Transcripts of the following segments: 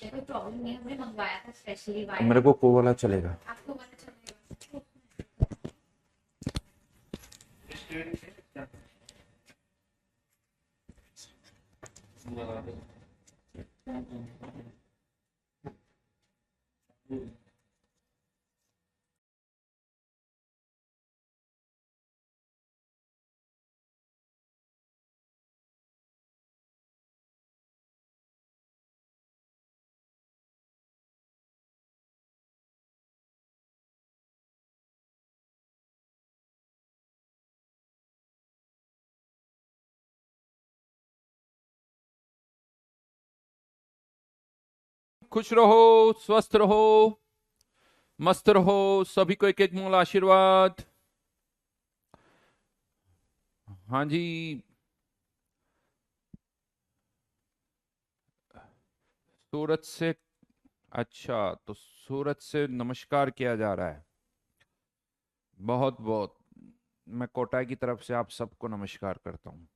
कोई प्रॉब्लम नहीं है, हमने मंगवाया था स्पेशली मेरे वाइट। को को वाला चलेगा। आपको वाला चलेगा? खुश रहो, स्वस्थ रहो, मस्त रहो। सभी को एक एक मोल आशीर्वाद। हाँ जी। सूरत से? अच्छा, तो सूरत से नमस्कार किया जा रहा है। बहुत बहुत मैं कोटा की तरफ से आप सबको नमस्कार करता हूँ।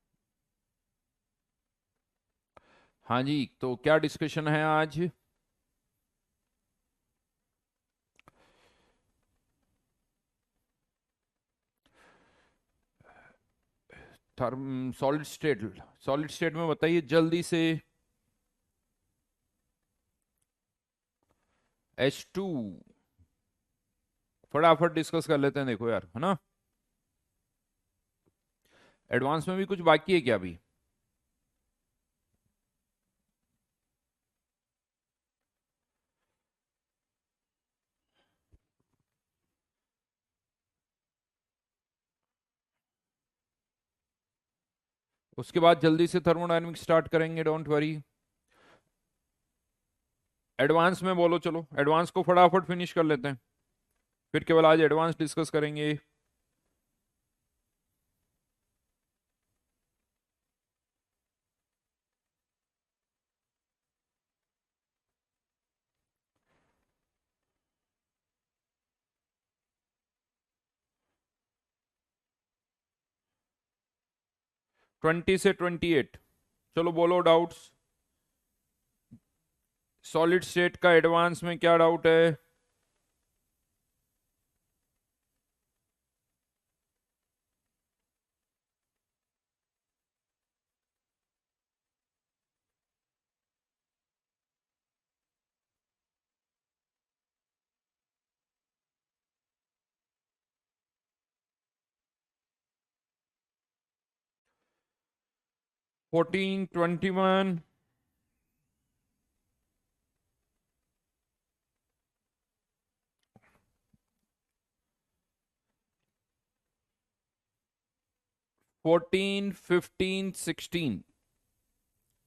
हाँ जी, तो क्या डिस्कशन है आज? थर्म सॉलिड स्टेट। सॉलिड स्टेट में बताइए जल्दी से। H2 फटाफट डिस्कस कर लेते हैं, देखो यार, है ना। एडवांस में भी कुछ बाकी है क्या अभी? उसके बाद जल्दी से थर्मोडायनेमिक्स स्टार्ट करेंगे, डोंट वरी। एडवांस में बोलो, चलो एडवांस को फटाफट फिनिश कर लेते हैं, फिर केवल आज एडवांस डिस्कस करेंगे। ट्वेंटी से 28, चलो बोलो डाउट्स। सॉलिड स्टेट का एडवांस में क्या डाउट है? फोर्टीन, 21। फोर्टीन, 15, 16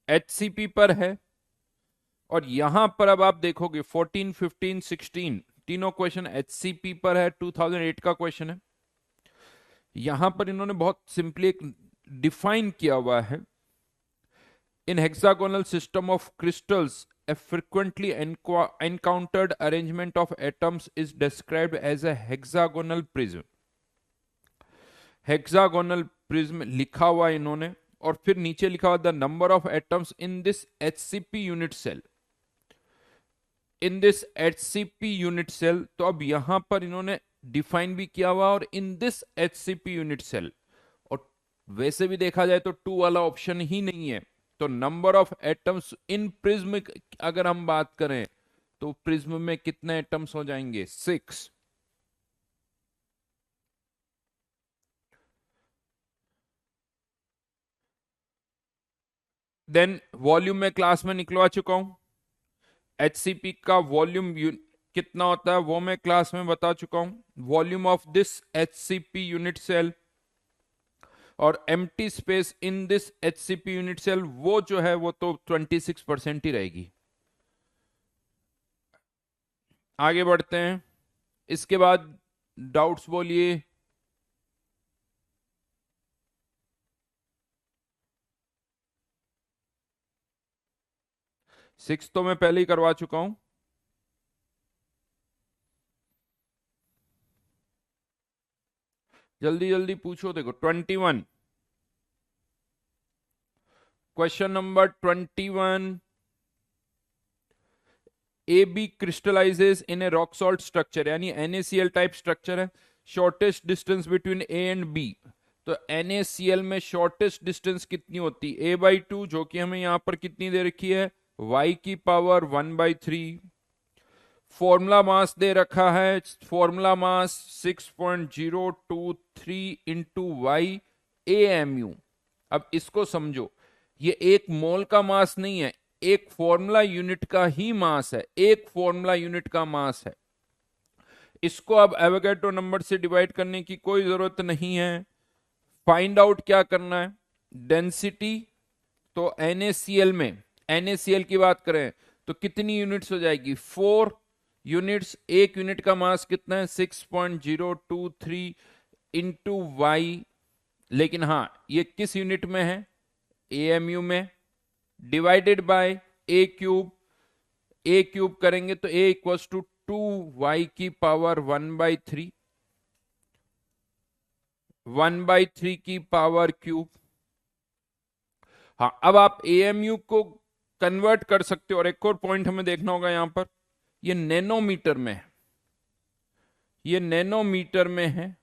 HCP पर है। और यहां पर अब आप देखोगे 14, 15, 16 तीनों क्वेश्चन HCP पर है, 2008 का क्वेश्चन है। यहां पर इन्होंने बहुत सिंपली एक डिफाइन किया हुआ है। In hexagonal system of crystals a frequently encountered arrangement of atoms is described as a hexagonal prism। Hexagonal prism लिखा हुआ इन्होंने, और फिर नीचे लिखा हुआ the number of atoms in this HCP unit cell. In this HCP unit cell, तो अब यहां पर इन्होंने डिफाइन भी किया हुआ, और in this HCP unit cell. और वैसे भी देखा जाए तो टू वाला ऑप्शन ही नहीं है, तो number of atoms in prism अगर हम बात करें तो प्रिज्म में कितने एटम्स हो जाएंगे? 6। देन वॉल्यूम में क्लास में निकलवा चुका हूं। HCP का वॉल्यूम कितना होता है वो मैं क्लास में बता चुका हूं। Volume of this HCP unit cell और empty space in this HCP unit cell, वो जो है वो तो 26% ही रहेगी। आगे बढ़ते हैं, इसके बाद डाउट्स बोलिए। 6 तो मैं पहले ही करवा चुका हूं। जल्दी जल्दी पूछो, देखो 21, question number 21। A B crystallises in a rock salt structure, यानी NaCl टाइप स्ट्रक्चर है। Shortest distance between A and B, तो NaCl में शॉर्टेस्ट डिस्टेंस कितनी होती है, a/2, जो कि हमें यहां पर कितनी दे रखी है, y की पावर 1/3। फॉर्मूला मास दे रखा है, formula mass 6.023 into Y AMU। अब इसको समझो, ये एक मोल का मास नहीं है, एक फॉर्मूला यूनिट का ही मास है, एक फॉर्मूला यूनिट का मास है। इसको अब एवोगैड्रो नंबर से डिवाइड करने की कोई जरूरत नहीं है। फाइंड आउट क्या करना है, डेंसिटी। तो NaCl में, NaCl की बात करें तो कितनी यूनिट्स हो जाएगी, 4 यूनिट्स। एक यूनिट का मास कितना है, 6.023 इंटू वाई। लेकिन हाँ, ये किस यूनिट में है, AMU में, डिवाइडेड बाय a³ a³ करेंगे तो a इक्वल्स टू 2y की पावर 1/3, 1/3 की पावर क्यूब। हाँ, अब आप AMU को कन्वर्ट कर सकते हो। और एक और पॉइंट हमें देखना होगा यहां पर, ये नैनोमीटर में है, ये नैनोमीटर में है,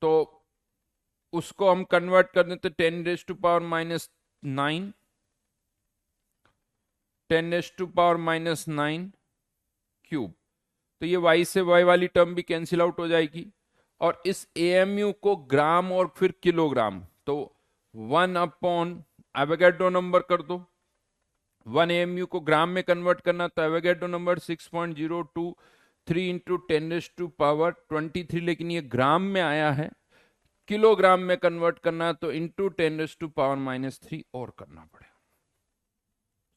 तो उसको हम कन्वर्ट कर दें तो 10⁻⁻9, 10⁻⁻9 क्यूब। तो ये y से y वाली टर्म भी कैंसिल आउट हो जाएगी। और इस AMU को ग्राम और फिर किलोग्राम, तो 1 एवोगैड्रो नंबर कर दो। 1 AMU को ग्राम में कन्वर्ट करना, तो एवोगैड्रो नंबर 6.023 इंटू 10⁻23, लेकिन ये ग्राम में आया है। किलोग्राम में कन्वर्ट करना तो इंटू 10⁻³ और करना पड़ेगा।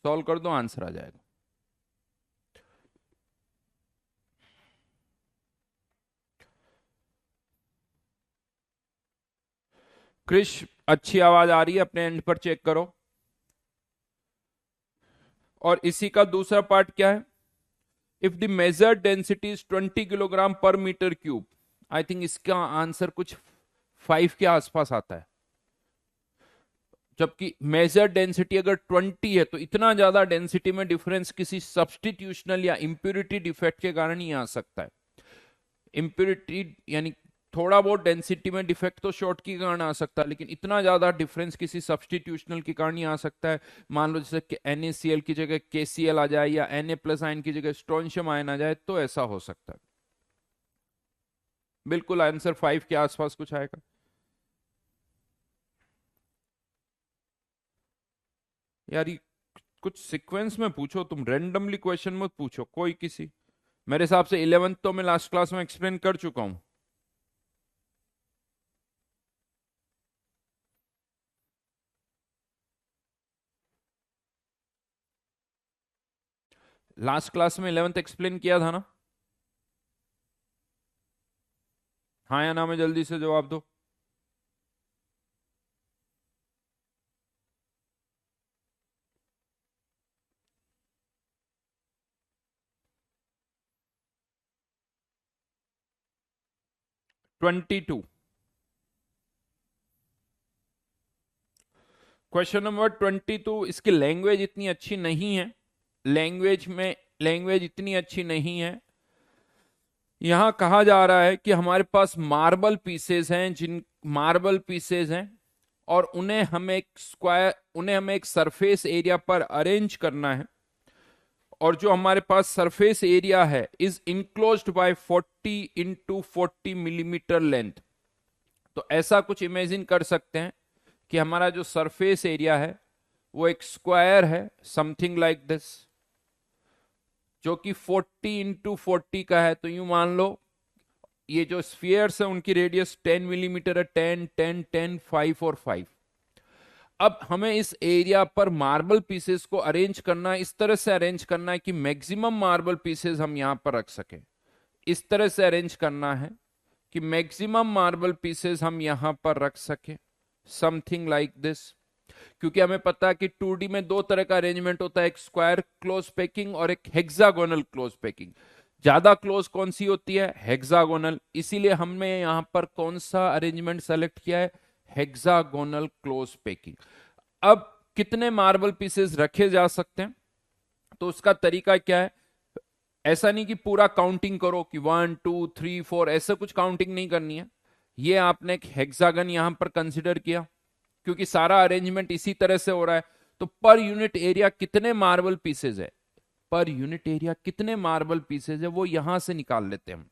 सॉल्व कर दो, आंसर आ जाएगा। क्रिश, अच्छी आवाज आ रही है, अपने एंड पर चेक करो। और इसी का दूसरा पार्ट क्या है, if the measured density is 20 kilogram पर मीटर क्यूब। आई थिंक इसका आंसर कुछ 5 के आसपास आता है, जबकि मेजर डेंसिटी अगर 20 है तो इतना ज्यादा डेंसिटी में डिफरेंस किसी सब्सटीट्यूशनल या इंप्योरिटी डिफेक्ट के कारण ही आ सकता है। इंप्योरिटी यानी थोड़ा बहुत डेंसिटी में डिफेक्ट तो शॉर्ट के कारण आ सकता है, लेकिन इतना ज्यादा डिफरेंस किसी सब्सटीट्यूशनल के कारण ही आ सकता है। मान लो जैसे कि NaCl की जगह KCl आ जाए, या Na+ आयन की जगह स्ट्रोंशियम आयन आ जाए, तो ऐसा हो सकता है। बिल्कुल आंसर 5 के आसपास कुछ आएगा। यार ये कुछ सीक्वेंस में पूछो, तुम रैंडमली क्वेश्चन मत पूछो कोई किसी। मेरे हिसाब से 11th तो मैं लास्ट क्लास में एक्सप्लेन कर चुका हूं। लास्ट क्लास में 11th एक्सप्लेन किया था ना? हाँ या ना में जल्दी से जवाब दो। Question number 22। इसकी लैंग्वेज इतनी अच्छी नहीं है, लैंग्वेज इतनी अच्छी नहीं है। यहां कहा जा रहा है कि हमारे पास मार्बल पीसेस हैं, जिन मार्बल पीसेस हैं, और उन्हें हमें एक सरफेस एरिया पर अरेंज करना है। और जो हमारे पास सरफेस एरिया है is enclosed bye 40 into 40 millimetre length. तो ऐसा कुछ इमेजिन कर सकते हैं कि हमारा जो सरफेस एरिया है वो एक स्क्वायर है, समथिंग लाइक दिस, जो कि 40 इंटू 40 का है। तो यूं मान लो ये जो स्फीयर्स है उनकी रेडियस 10 मिलीमीटर है, 10 10 10 5 और 5। अब हमें इस एरिया पर मार्बल पीसेस को अरेंज करना है, इस तरह से अरेंज करना है कि मैक्सिमम मार्बल पीसेस हम यहां पर रख सकें। इस तरह से अरेंज करना है कि मैक्सिमम मार्बल पीसेस हम यहां पर रख सकें, समथिंग लाइक दिस। क्योंकि हमें पता है कि 2D में दो तरह का अरेंजमेंट होता है, एक स्क्वायर क्लोज पैकिंग और एक हेक्सागोनल क्लोज पैकिंग। ज्यादा क्लोज कौन सी होती है, हेक्सागोनल। इसीलिए हमने यहां पर कौन सा अरेंजमेंट सेलेक्ट किया है, हेक्सागोनल क्लोज पैकिंग। अब कितने मार्बल पीसेस रखे जा सकते हैं, तो उसका तरीका क्या है, ऐसा नहीं कि पूरा काउंटिंग करो कि 1 2 3 4, ऐसा कुछ काउंटिंग नहीं करनी है। ये आपने एक हेक्सागन यहां पर कंसिडर किया, क्योंकि सारा अरेंजमेंट इसी तरह से हो रहा है, तो पर यूनिट एरिया कितने मार्बल पीसेज है, पर यूनिट एरिया कितने मार्बल पीसेज है वो यहां से निकाल लेते हैं हम।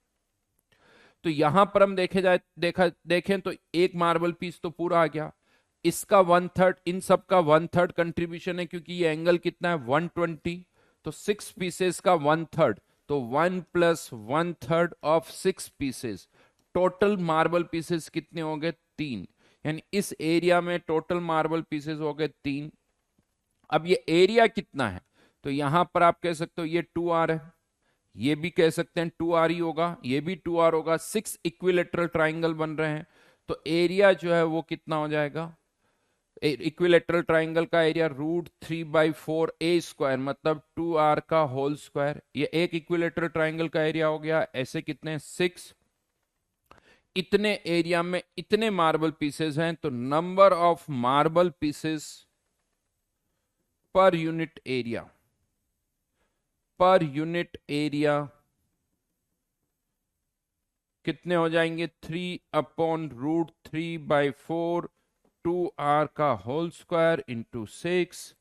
तो यहां पर हम देखें तो एक मार्बल पीस तो पूरा आ गया, इसका 1/3, इन सब का 1/3 कंट्रीब्यूशन है, क्योंकि ये एंगल कितना है 120, तो 6 पीसेस का 1/3, तो 1 + 1/3 of 6 pieces. Total marble pieces कितने हो गए 3, यानी इस एरिया में टोटल मार्बल पीसेस हो गए 3। अब ये एरिया कितना है, तो यहां पर आप कह सकते हो ये 2R है, ये भी कह सकते हैं 2R ही होगा, ये भी 2R होगा, 6 इक्विलेटरल ट्राइंगल बन रहे हैं, तो एरिया जो है वो कितना हो जाएगा, इक्विलेटरल ट्राइंगल का एरिया √3/4a², मतलब 2R का होल स्क्वायर। ये एक इक्विलेटरल ट्राइंगल का एरिया हो गया, ऐसे कितने 6, इतने एरिया में इतने मार्बल पीसेस हैं, तो नंबर ऑफ मार्बल पीसेस पर यूनिट एरिया, पर यूनिट एरिया कितने हो जाएंगे 3/√3/4 2R का होल स्क्वायर इंटू 6।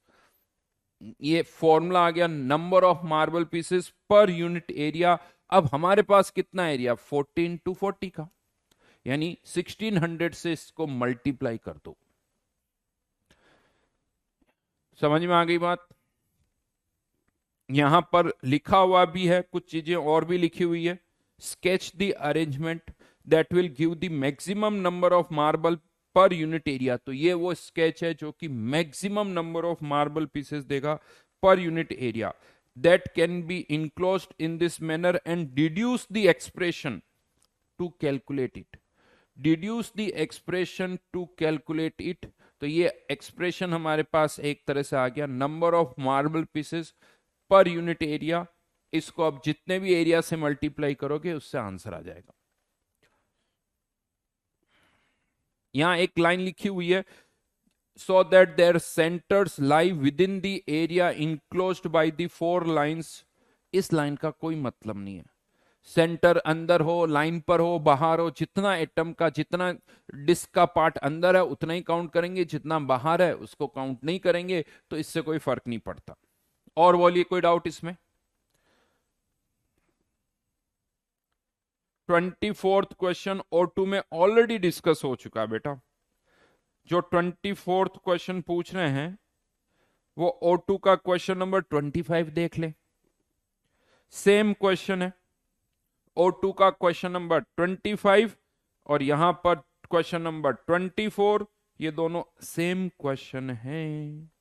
ये फॉर्मूला आ गया नंबर ऑफ मार्बल पीसेस पर यूनिट एरिया। अब हमारे पास कितना एरिया 14/240 का, यानी 1600 से इसको मल्टीप्लाई कर दो। समझ में आ गई बात। यहां पर लिखा हुआ भी है, कुछ चीजें और भी लिखी हुई है, sketch the arrangement that will give the maximum number of marble per unit area. तो ये वो स्केच है जो कि maximum number of marble pieces देगा per unit area, that can be enclosed in this manner and deduce the expression to calculate it, deduce the expression to calculate it. तो ये expression हमारे पास एक तरह से आ गया नंबर ऑफ मार्बल पीसेस पर unit area. इसको अब जितने भी एरिया से मल्टीप्लाई करोगे उससे आंसर आ जाएगा। यहां एक लाइन लिखी हुई है, so that there centres lie with in the area enclosed by the 4 lines. इस लाइन का कोई मतलब नहीं है, सेंटर अंदर हो, लाइन पर हो, बाहर हो, जितना एटम का, जितना डिस्क का पार्ट अंदर है उतना ही काउंट करेंगे, जितना बाहर है उसको काउंट नहीं करेंगे, तो इससे कोई फर्क नहीं पड़ता। और बोलिए कोई डाउट इसमें। 24th क्वेश्चन O2 में ऑलरेडी डिस्कस हो चुका है बेटा। जो 24th क्वेश्चन पूछ रहे हैं वो O2 का क्वेश्चन नंबर 25 देख ले, सेम क्वेश्चन है। O2 का क्वेश्चन नंबर 25 और यहां पर क्वेश्चन नंबर 24, ये दोनों सेम क्वेश्चन हैं।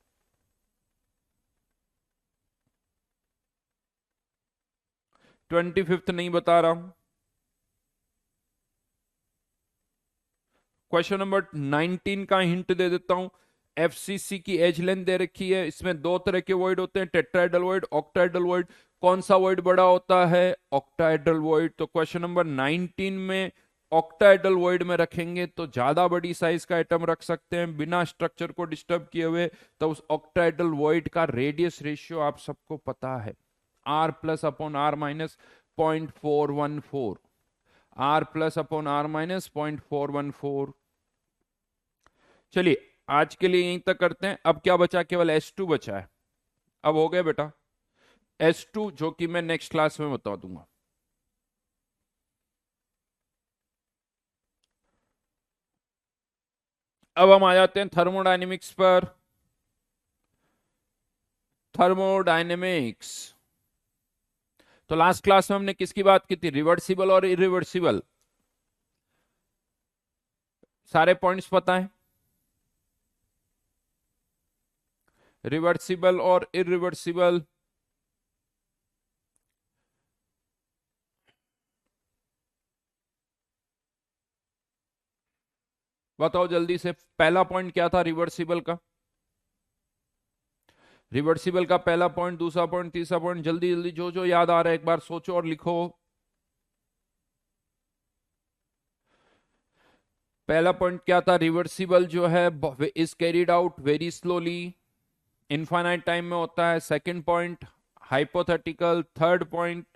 25th नहीं बता रहा हूं। क्वेश्चन नंबर 19 का हिंट दे देता हूं। एफसीसी की एज लेंथ दे रखी है, इसमें दो तरह के वॉइड होते हैं, टेट्राहेड्रल वॉइड, ऑक्टाहेड्रल वॉइड। कौन सा वॉइड बड़ा होता है, ऑक्टाहेड्रल वॉइड। तो क्वेश्चन नंबर 19 में ऑक्टाहेड्रल वॉइड में रखेंगे तो ज्यादा बड़ी साइज का एटम रख सकते हैं बिना स्ट्रक्चर को डिस्टर्ब किए हुए। तो उस ऑक्टाहेड्रल वॉइड का रेडियस रेशियो आप सबको पता है, R+/R- 0.414, R+/R- 0.414। चलिए आज के लिए यहीं तक करते हैं। अब क्या बचा, केवल S2 बचा है। अब हो गया बेटा S2, जो कि मैं नेक्स्ट क्लास में बता दूंगा। अब हम आ जाते हैं थर्मोडायनेमिक्स पर। थर्मोडायनेमिक्स, तो लास्ट क्लास में हमने किसकी बात की थी, रिवर्सिबल और इरिवर्सिबल। सारे पॉइंट्स पता है, रिवर्सिबल और इरिवर्सिबल। बताओ जल्दी से, पहला पॉइंट क्या था रिवर्सिबल का, रिवर्सिबल का पहला पॉइंट, दूसरा पॉइंट, तीसरा पॉइंट, जल्दी जल्दी जो जो याद आ रहा है एक बार सोचो और लिखो। पहला पॉइंट क्या था, रिवर्सिबल जो है is carried out very slowly, infinite time में होता है। Second point, hypothetical. Third point,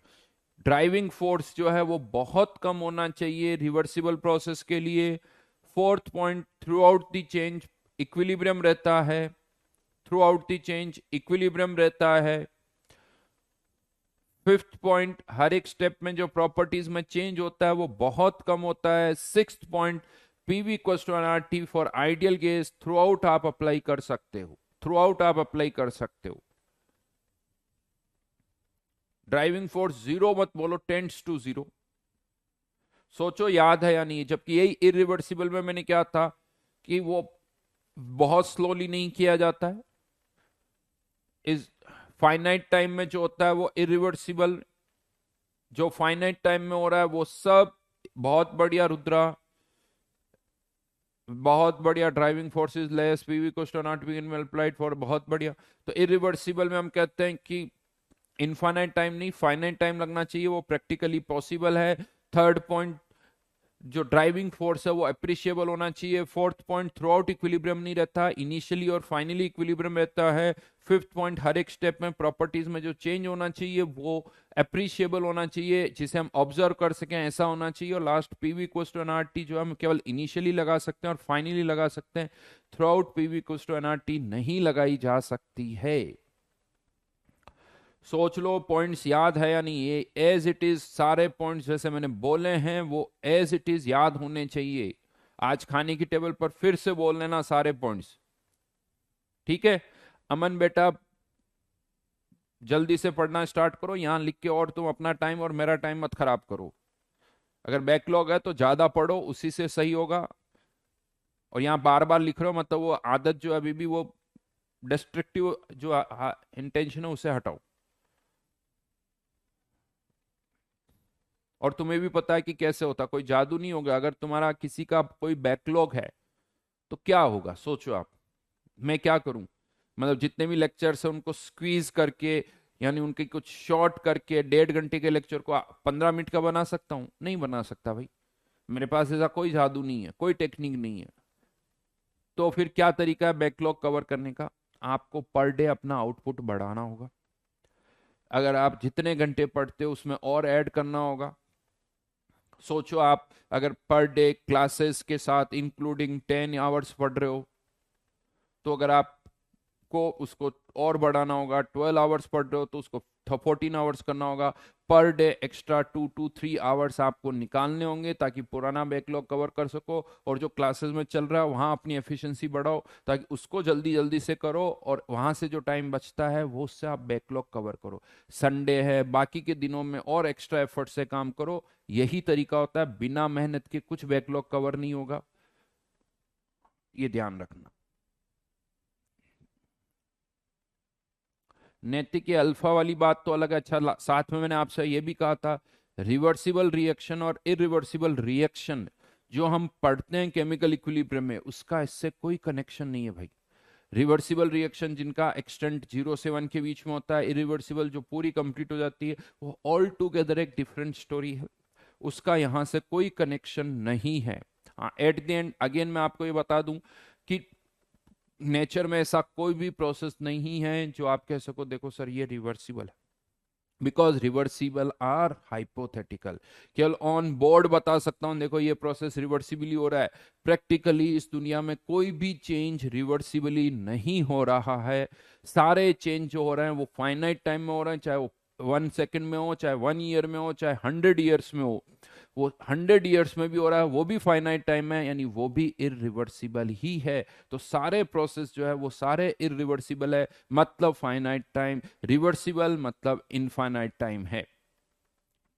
driving force जो है वो बहुत कम होना चाहिए रिवर्सिबल प्रोसेस के लिए। Fourth point, through out the change equilibrium रहता है, through out the change equilibrium रहता है। फिफ्थ पॉइंट, हर एक स्टेप में जो प्रॉपर्टीज में चेंज होता है वो बहुत कम होता है। Sixth point, PV equals to NRT for ideal case throughout आप अप्लाई कर सकते हो, थ्रू आउट आप अप्लाई कर सकते हो। ड्राइविंग फोर्स जीरो मत बोलो, टेंड्स टू जीरो। सोचो याद है या नहीं, जबकि यही इरिवर्सिबल में मैंने क्या था कि वो बहुत स्लोली नहीं किया जाता है। इस फाइनाइट टाइम में जो होता है वो इरिवर्सिबल, जो फाइनाइट टाइम में हो रहा है वो सब बहुत बढ़िया। रुद्रा बहुत बढ़िया, ड्राइविंग फोर्सेस लेस पीवी को नॉट बी मल्टीप्लाइड फॉर, बहुत बढ़िया। तो इरिवर्सिबल में हम कहते हैं कि इनफाइनाइट टाइम नहीं, फाइनाइट टाइम लगना चाहिए, वो प्रैक्टिकली पॉसिबल है। थर्ड पॉइंट, जो ड्राइविंग फोर्स है वो अप्रिशिएबल होना चाहिए। Fourth point, through out equilibrium नहीं रहता, इनिशियली और फाइनली इक्विलिब्रियम रहता है। फिफ्थ पॉइंट, हर एक स्टेप में प्रॉपर्टीज में जो चेंज होना चाहिए वो अप्रिशिएबल होना चाहिए, जिसे हम ऑब्जर्व कर सकें, ऐसा होना चाहिए। और last, PV equals to NRT जो हम केवल इनिशियली लगा सकते हैं और फाइनली लगा सकते हैं, throughout PV equals to NRT नहीं लगाई जा सकती है। सोच लो, पॉइंट्स याद है या नहीं? ये एज इट इज सारे पॉइंट्स जैसे मैंने बोले हैं वो एज इट इज याद होने चाहिए। आज खाने की टेबल पर फिर से बोल लेना सारे पॉइंट्स, ठीक है? अमन बेटा जल्दी से पढ़ना स्टार्ट करो यहां लिख के, और तुम अपना टाइम और मेरा टाइम मत खराब करो। अगर बैकलॉग है तो ज्यादा पढ़ो, उसी से सही होगा। और यहाँ बार बार लिख रहे हो मतलब वो आदत जो अभी भी वो डिस्ट्रक्टिव जो इंटेंशन है उसे हटाओ। और तुम्हें भी पता है कि कैसे होता, कोई जादू नहीं होगा। अगर तुम्हारा किसी का कोई बैकलॉग है तो क्या होगा, सोचो आप। मैं क्या करूं, मतलब जितने भी लेक्चर्स हैं उनको स्क्वीज करके, यानी उनके कुछ शॉर्ट करके 1.5 घंटे के लेक्चर को 15 मिनट का बना सकता हूं? नहीं बना सकता भाई, मेरे पास ऐसा कोई जादू नहीं है, कोई टेक्निक नहीं है। तो फिर क्या तरीका है बैकलॉग कवर करने का? आपको पर डे अपना आउटपुट बढ़ाना होगा। अगर आप जितने घंटे पढ़ते हो उसमें और ऐड करना होगा। सोचो आप अगर पर डे क्लासेस के साथ इंक्लूडिंग 10 आवर्स पढ़ रहे हो, तो अगर आपको उसको और बढ़ाना होगा। 12 आवर्स पढ़ रहे हो तो उसको 14 आवर्स करना होगा। Per day extra 2 to 3 hours आपको निकालने होंगे ताकि पुराना बैकलॉग कवर कर सको। और जो क्लासेस में चल रहा है वहां अपनी एफिशिएंसी बढ़ाओ ताकि उसको जल्दी जल्दी से करो, और वहां से जो टाइम बचता है वो उससे आप बैकलॉग कवर करो। संडे है, बाकी के दिनों में और एक्स्ट्रा एफर्ट से काम करो। यही तरीका होता है, बिना मेहनत के कुछ बैकलॉग कवर नहीं होगा, ये ध्यान रखना। नैतिक या अल्फा वाली बात तो अलग है। अच्छा, साथ में मैंने आपसे ये भी कहा था, रिवर्सिबल रिएक्शन और इरिवर्सिबल रिएक्शन जो हम पढ़ते हैं केमिकल इक्विलिब्रियम में, उसका इससे कोई कनेक्शन नहीं है भाई। रिवर्सिबल रिएक्शन जिनका एक्सटेंट 0 से 1 के बीच में होता है, इरिवर्सिबल जो पूरी कंप्लीट हो जाती है, वो ऑल टुगेदर एक डिफरेंट स्टोरी है, उसका यहां से कोई कनेक्शन नहीं है। हाँ, एट द एंड अगेन मैं आपको ये बता दूं कि नेचर में ऐसा कोई भी प्रोसेस नहीं है जो आप कह सको देखो सर ये रिवर्सिबल है, बिकॉज रिवर्सिबल आर हाइपोथेटिकल। केवल ऑन बोर्ड बता सकता हूं देखो ये प्रोसेस रिवर्सिबली हो रहा है, प्रैक्टिकली इस दुनिया में कोई भी चेंज रिवर्सिबली नहीं हो रहा है। सारे चेंज जो हो रहे हैं वो फाइनाइट टाइम में हो रहे हैं, चाहे वो 1 सेकेंड में हो, चाहे 1 ईयर में हो, चाहे 100 ईयर्स में हो। वो 100 ईयर्स में भी हो रहा है, वो भी फाइनाइट टाइम है, यानी वो भी इरिवर्सिबल ही है। तो सारे प्रोसेस जो है वो सारे इरिवर्सिबल है, मतलब फाइनाइट टाइम, रिवर्सिबल मतलब इनफाइनाइट टाइम है,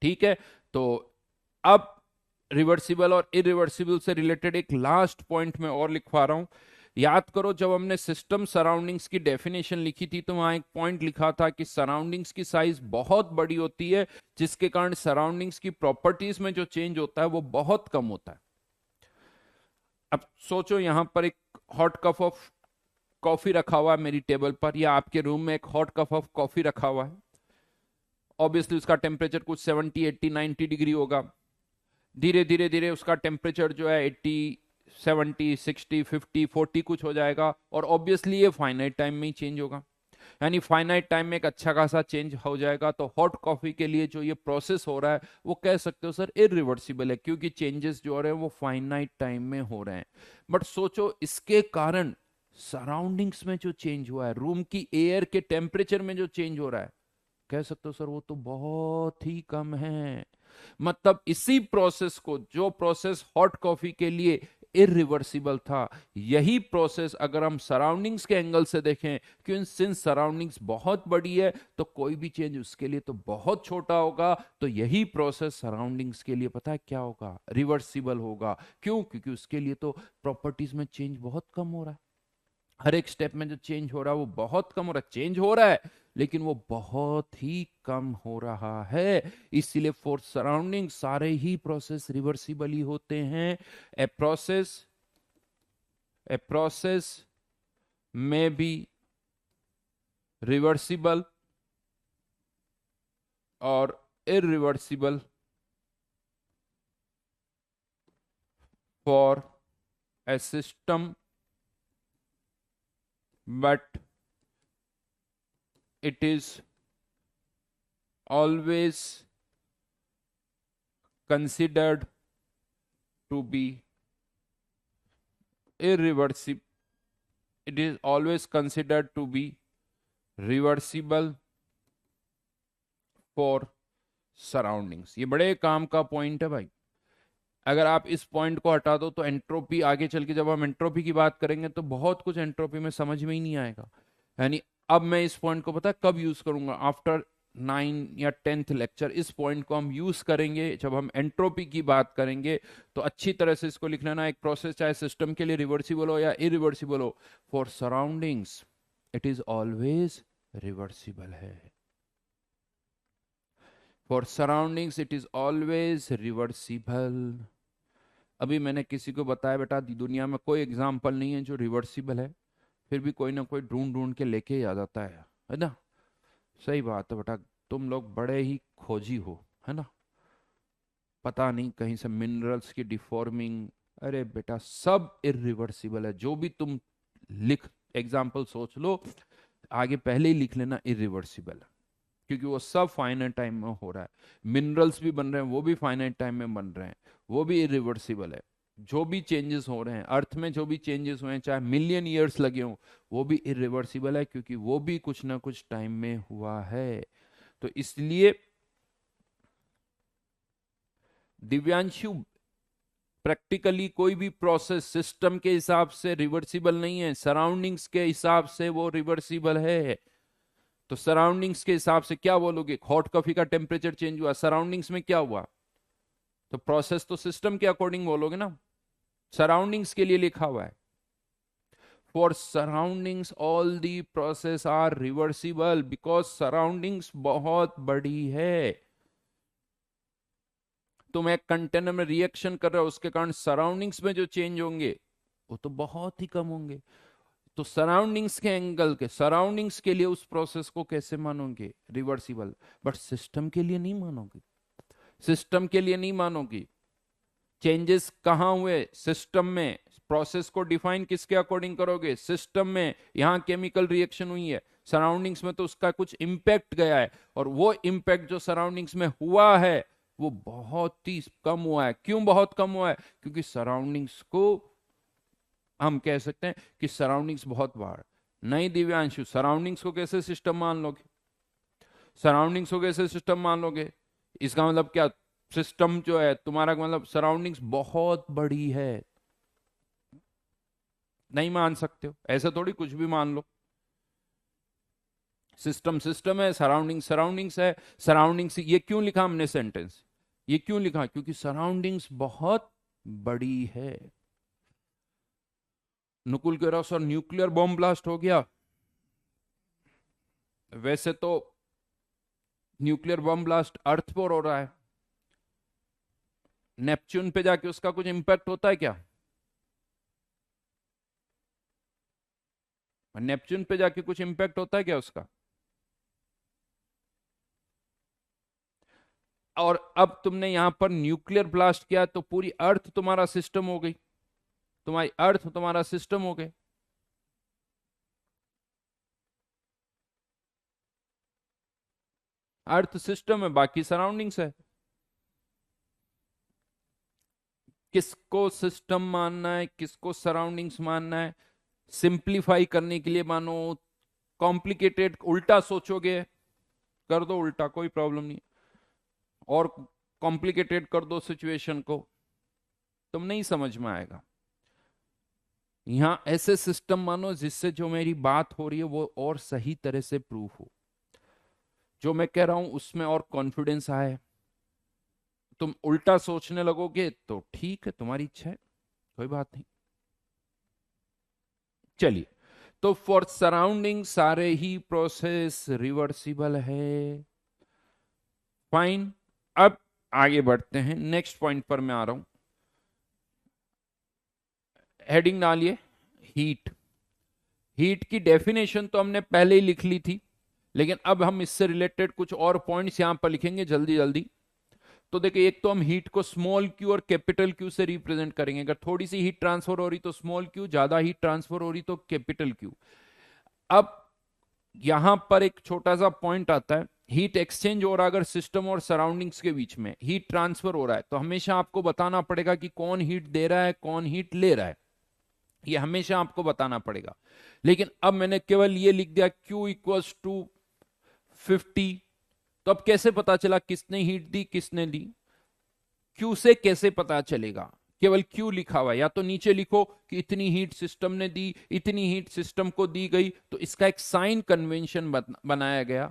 ठीक है? तो अब रिवर्सिबल और इरिवर्सिबल से रिलेटेड एक लास्ट पॉइंट में और लिखवा रहा हूं। याद करो जब हमने सिस्टम सराउंडिंग्स की डेफिनेशन लिखी थी तो वहां एक पॉइंट लिखा था कि सराउंडिंग्स की साइज बहुत बड़ी होती है, जिसके कारण सराउंडिंग्स की प्रॉपर्टीज में जो चेंज होता है वो बहुत कम होता है। अब सोचो यहां पर एक हॉट कप ऑफ कॉफी रखा हुआ है मेरी टेबल पर, या आपके रूम में एक हॉट कप ऑफ कॉफी रखा हुआ है। ऑब्वियसली उसका टेम्परेचर कुछ 70 80 90 डिग्री होगा। धीरे धीरे धीरे उसका टेम्परेचर जो है 80 70 60 50 40 कुछ हो जाएगा, और ऑब्वियसली ये फाइनाइट टाइम में ही चेंज होगा। यानी फाइनाइट टाइम में एक अच्छा खासा चेंज हो जाएगा। तो हॉट कॉफी के लिए जो ये प्रोसेस हो रहा है वो कह सकते हो सर इरिवर्सिबल है, क्योंकि चेंजेस जो हो रहे हैं वो फाइनाइट टाइम में हो रहे हैं। बट सोचो इसके कारण सराउंडिंग्स में जो चेंज हुआ है, रूम की एयर के टेम्परेचर में जो चेंज हो रहा है, कह सकते हो सर वो तो बहुत ही कम है। मतलब इसी प्रोसेस को, जो प्रोसेस हॉट कॉफी के लिए इरिवर्सिबल था, यही प्रोसेस अगर हम सराउंडिंग्स के एंगल से देखें, क्योंकि सिंस सराउंडिंग्स बहुत बड़ी है तो कोई भी चेंज उसके लिए तो बहुत छोटा होगा, तो यही प्रोसेस सराउंडिंग्स के लिए पता है क्या होगा, रिवर्सिबल होगा। क्यों? क्योंकि उसके लिए तो प्रॉपर्टीज में चेंज बहुत कम हो रहा है। हर एक स्टेप में जो चेंज हो रहा है वो बहुत कम हो रहा है। चेंज हो रहा है लेकिन वो बहुत ही कम हो रहा है। इसीलिए फॉर सराउंडिंग सारे ही प्रोसेस रिवर्सिबल ही होते हैं। ए प्रोसेस में बी रिवर्सिबल और irreversible for a system, but it is always considered to be irreversible. It is always considered to be reversible for surroundings. ये बड़े काम का पॉइंट है भाई। अगर आप इस पॉइंट को हटा दो तो एंट्रोपी, आगे चल के जब हम एंट्रोपी की बात करेंगे तो बहुत कुछ एंट्रोपी में समझ में ही नहीं आएगा। यानी अब मैं इस पॉइंट को पता है कब यूज करूंगा, आफ्टर 9 या 10th लेक्चर इस पॉइंट को हम यूज करेंगे जब हम एंट्रोपी की बात करेंगे। तो अच्छी तरह से इसको लिख लेना, एक प्रोसेस चाहे सिस्टम के लिए रिवर्सिबल हो या इरिवर्सिबल हो, for surroundings it is always reversible है। For surroundings it is always reversible. अभी मैंने किसी को बताया बेटा दुनिया में कोई एग्जाम्पल नहीं है जो रिवर्सिबल है, फिर भी कोई ना कोई ढूंढ ढूंढ के लेके ही आ जाता है ना। सही बात है बेटा, तुम लोग बड़े ही खोजी हो, है ना। पता नहीं कहीं से मिनरल्स की डिफॉर्मिंग, अरे बेटा सब इरिवर्सिबल है। जो भी तुम लिख एग्जाम्पल सोच लो, आगे पहले ही लिख लेना इरिवर्सिबल, क्योंकि वो सब फाइनाइट टाइम में हो रहा है। मिनरल्स भी बन रहे हैं वो भी फाइनाइट टाइम में बन रहे हैं, वो भी इरिवर्सिबल है। जो भी चेंजेस हो रहे हैं अर्थ में, जो भी चेंजेस हुए हैं चाहे मिलियन ईयर्स लगे हों, वो भी इरिवर्सिबल है, क्योंकि वो भी कुछ ना कुछ टाइम में हुआ है। तो इसलिए दिव्यांशु, प्रैक्टिकली कोई भी प्रोसेस सिस्टम के हिसाब से रिवर्सिबल नहीं है, सराउंडिंग्स के हिसाब से वो रिवर्सिबल है। तो सराउंडिंग्स के हिसाब से क्या बोलोगे, हॉट कॉफी का टेम्परेचर चेंज हुआ, सराउंडिंग्स में क्या हुआ, तो प्रोसेस तो सिस्टम के अकॉर्डिंग बोलोगे ना, सराउंडिंग्स के लिए लिखा हुआ है। For surroundings all the process are reversible, because surroundings बहुत बड़ी है। तुम एक कंटेनर में रिएक्शन कर रहे हो, उसके कारण सराउंडिंग्स में जो चेंज होंगे वो तो बहुत ही कम होंगे। तो सराउंडिंग्स के एंगल के, सराउंडिंग्स के लिए उस प्रोसेस को कैसे मानोगे, रिवर्सिबल। बट सिस्टम के लिए नहीं मानोगे, सिस्टम के लिए नहीं मानोगी। चेंजेस कहां हुए, सिस्टम में। प्रोसेस को डिफाइन किसके अकॉर्डिंग करोगे, सिस्टम में। यहां केमिकल रिएक्शन हुई है, सराउंडिंग्स में तो उसका कुछ इंपैक्ट गया है, और वो इंपैक्ट जो सराउंडिंग्स में हुआ है वो बहुत ही कम हुआ है। क्यों बहुत कम हुआ है, क्योंकि सराउंडिंग्स को हम कह सकते हैं कि सराउंडिंग्स बहुत बार नहीं। दिव्यांशु, सराउंडिंग्स को कैसे सिस्टम मान लोगे, सराउंडिंग्स को कैसे सिस्टम मान लोगे, इसका मतलब क्या, सिस्टम जो है तुम्हारा मतलब सराउंडिंग्स बहुत बड़ी है, नहीं मान सकते हो। ऐसा थोड़ी कुछ भी मान लो, सिस्टम सिस्टम है, सराउंडिंग्स सराउंडिंग्स है। सराउंडिंग्स, ये क्यों लिखा हमने सेंटेंस, ये क्यों लिखा, क्योंकि सराउंडिंग्स बहुत बड़ी है। नुकुल कह रहा सर न्यूक्लियर बॉम्ब ब्लास्ट हो गया, वैसे तो न्यूक्लियर बॉम्ब ब्लास्ट अर्थ पर हो रहा है, नेपच्यून पे जाके उसका कुछ इंपैक्ट होता है क्या, नेपच्यून पे जाके कुछ इंपैक्ट होता है क्या उसका। और अब तुमने यहां पर न्यूक्लियर ब्लास्ट किया तो पूरी अर्थ तुम्हारा सिस्टम हो गई, तुम्हारी अर्थ तुम्हारा सिस्टम हो गए। अर्थ सिस्टम है, बाकी सराउंडिंग्स है। किसको सिस्टम मानना है, किसको सराउंडिंग्स मानना है, सिंप्लीफाई करने के लिए मानो, कॉम्प्लिकेटेड उल्टा सोचोगे कर दो उल्टा, कोई प्रॉब्लम नहीं, और कॉम्प्लिकेटेड कर दो सिचुएशन को, तुम नहीं समझ में आएगा। यहां ऐसे सिस्टम मानो जिससे जो मेरी बात हो रही है वो और सही तरह से प्रूफ हो, जो मैं कह रहा हूं उसमें और कॉन्फिडेंस आए। तुम उल्टा सोचने लगोगे तो ठीक है, तुम्हारी इच्छा है, कोई बात नहीं। चलिए, तो फॉर सराउंडिंग सारे ही प्रोसेस रिवर्सिबल है। फाइन, अब आगे बढ़ते हैं, नेक्स्ट पॉइंट पर मैं आ रहा हूं। हेडिंग डालिए, हीट। हीट की डेफिनेशन तो हमने पहले ही लिख ली थी, लेकिन अब हम इससे रिलेटेड कुछ और पॉइंट्स यहां पर लिखेंगे जल्दी जल्दी। तो देखिए, एक तो हम हीट को स्मॉल क्यू और कैपिटल क्यू से रिप्रेजेंट करेंगे। अगर थोड़ी सी हीट ट्रांसफर हो रही तो स्मॉल क्यू, ज्यादा हीट ट्रांसफर हो रही तो कैपिटल क्यू। अब यहां पर एक छोटा सा पॉइंट आता है, हीट एक्सचेंज हो रहा है अगर सिस्टम और सराउंडिंग्स के बीच में हीट ट्रांसफर हो रहा है, तो हमेशा आपको बताना पड़ेगा कि कौन हीट दे रहा है कौन हीट ले रहा है, ये हमेशा आपको बताना पड़ेगा। लेकिन अब मैंने केवल ये लिख दिया Q इक्वल्स टू 50, तो अब कैसे पता चला किसने हीट दी किसने ली? Q से कैसे पता चलेगा? केवल Q लिखा हुआ है, या तो नीचे लिखो कि इतनी हीट सिस्टम ने दी, इतनी हीट सिस्टम को दी गई, तो इसका एक साइन कन्वेंशन बनाया गया।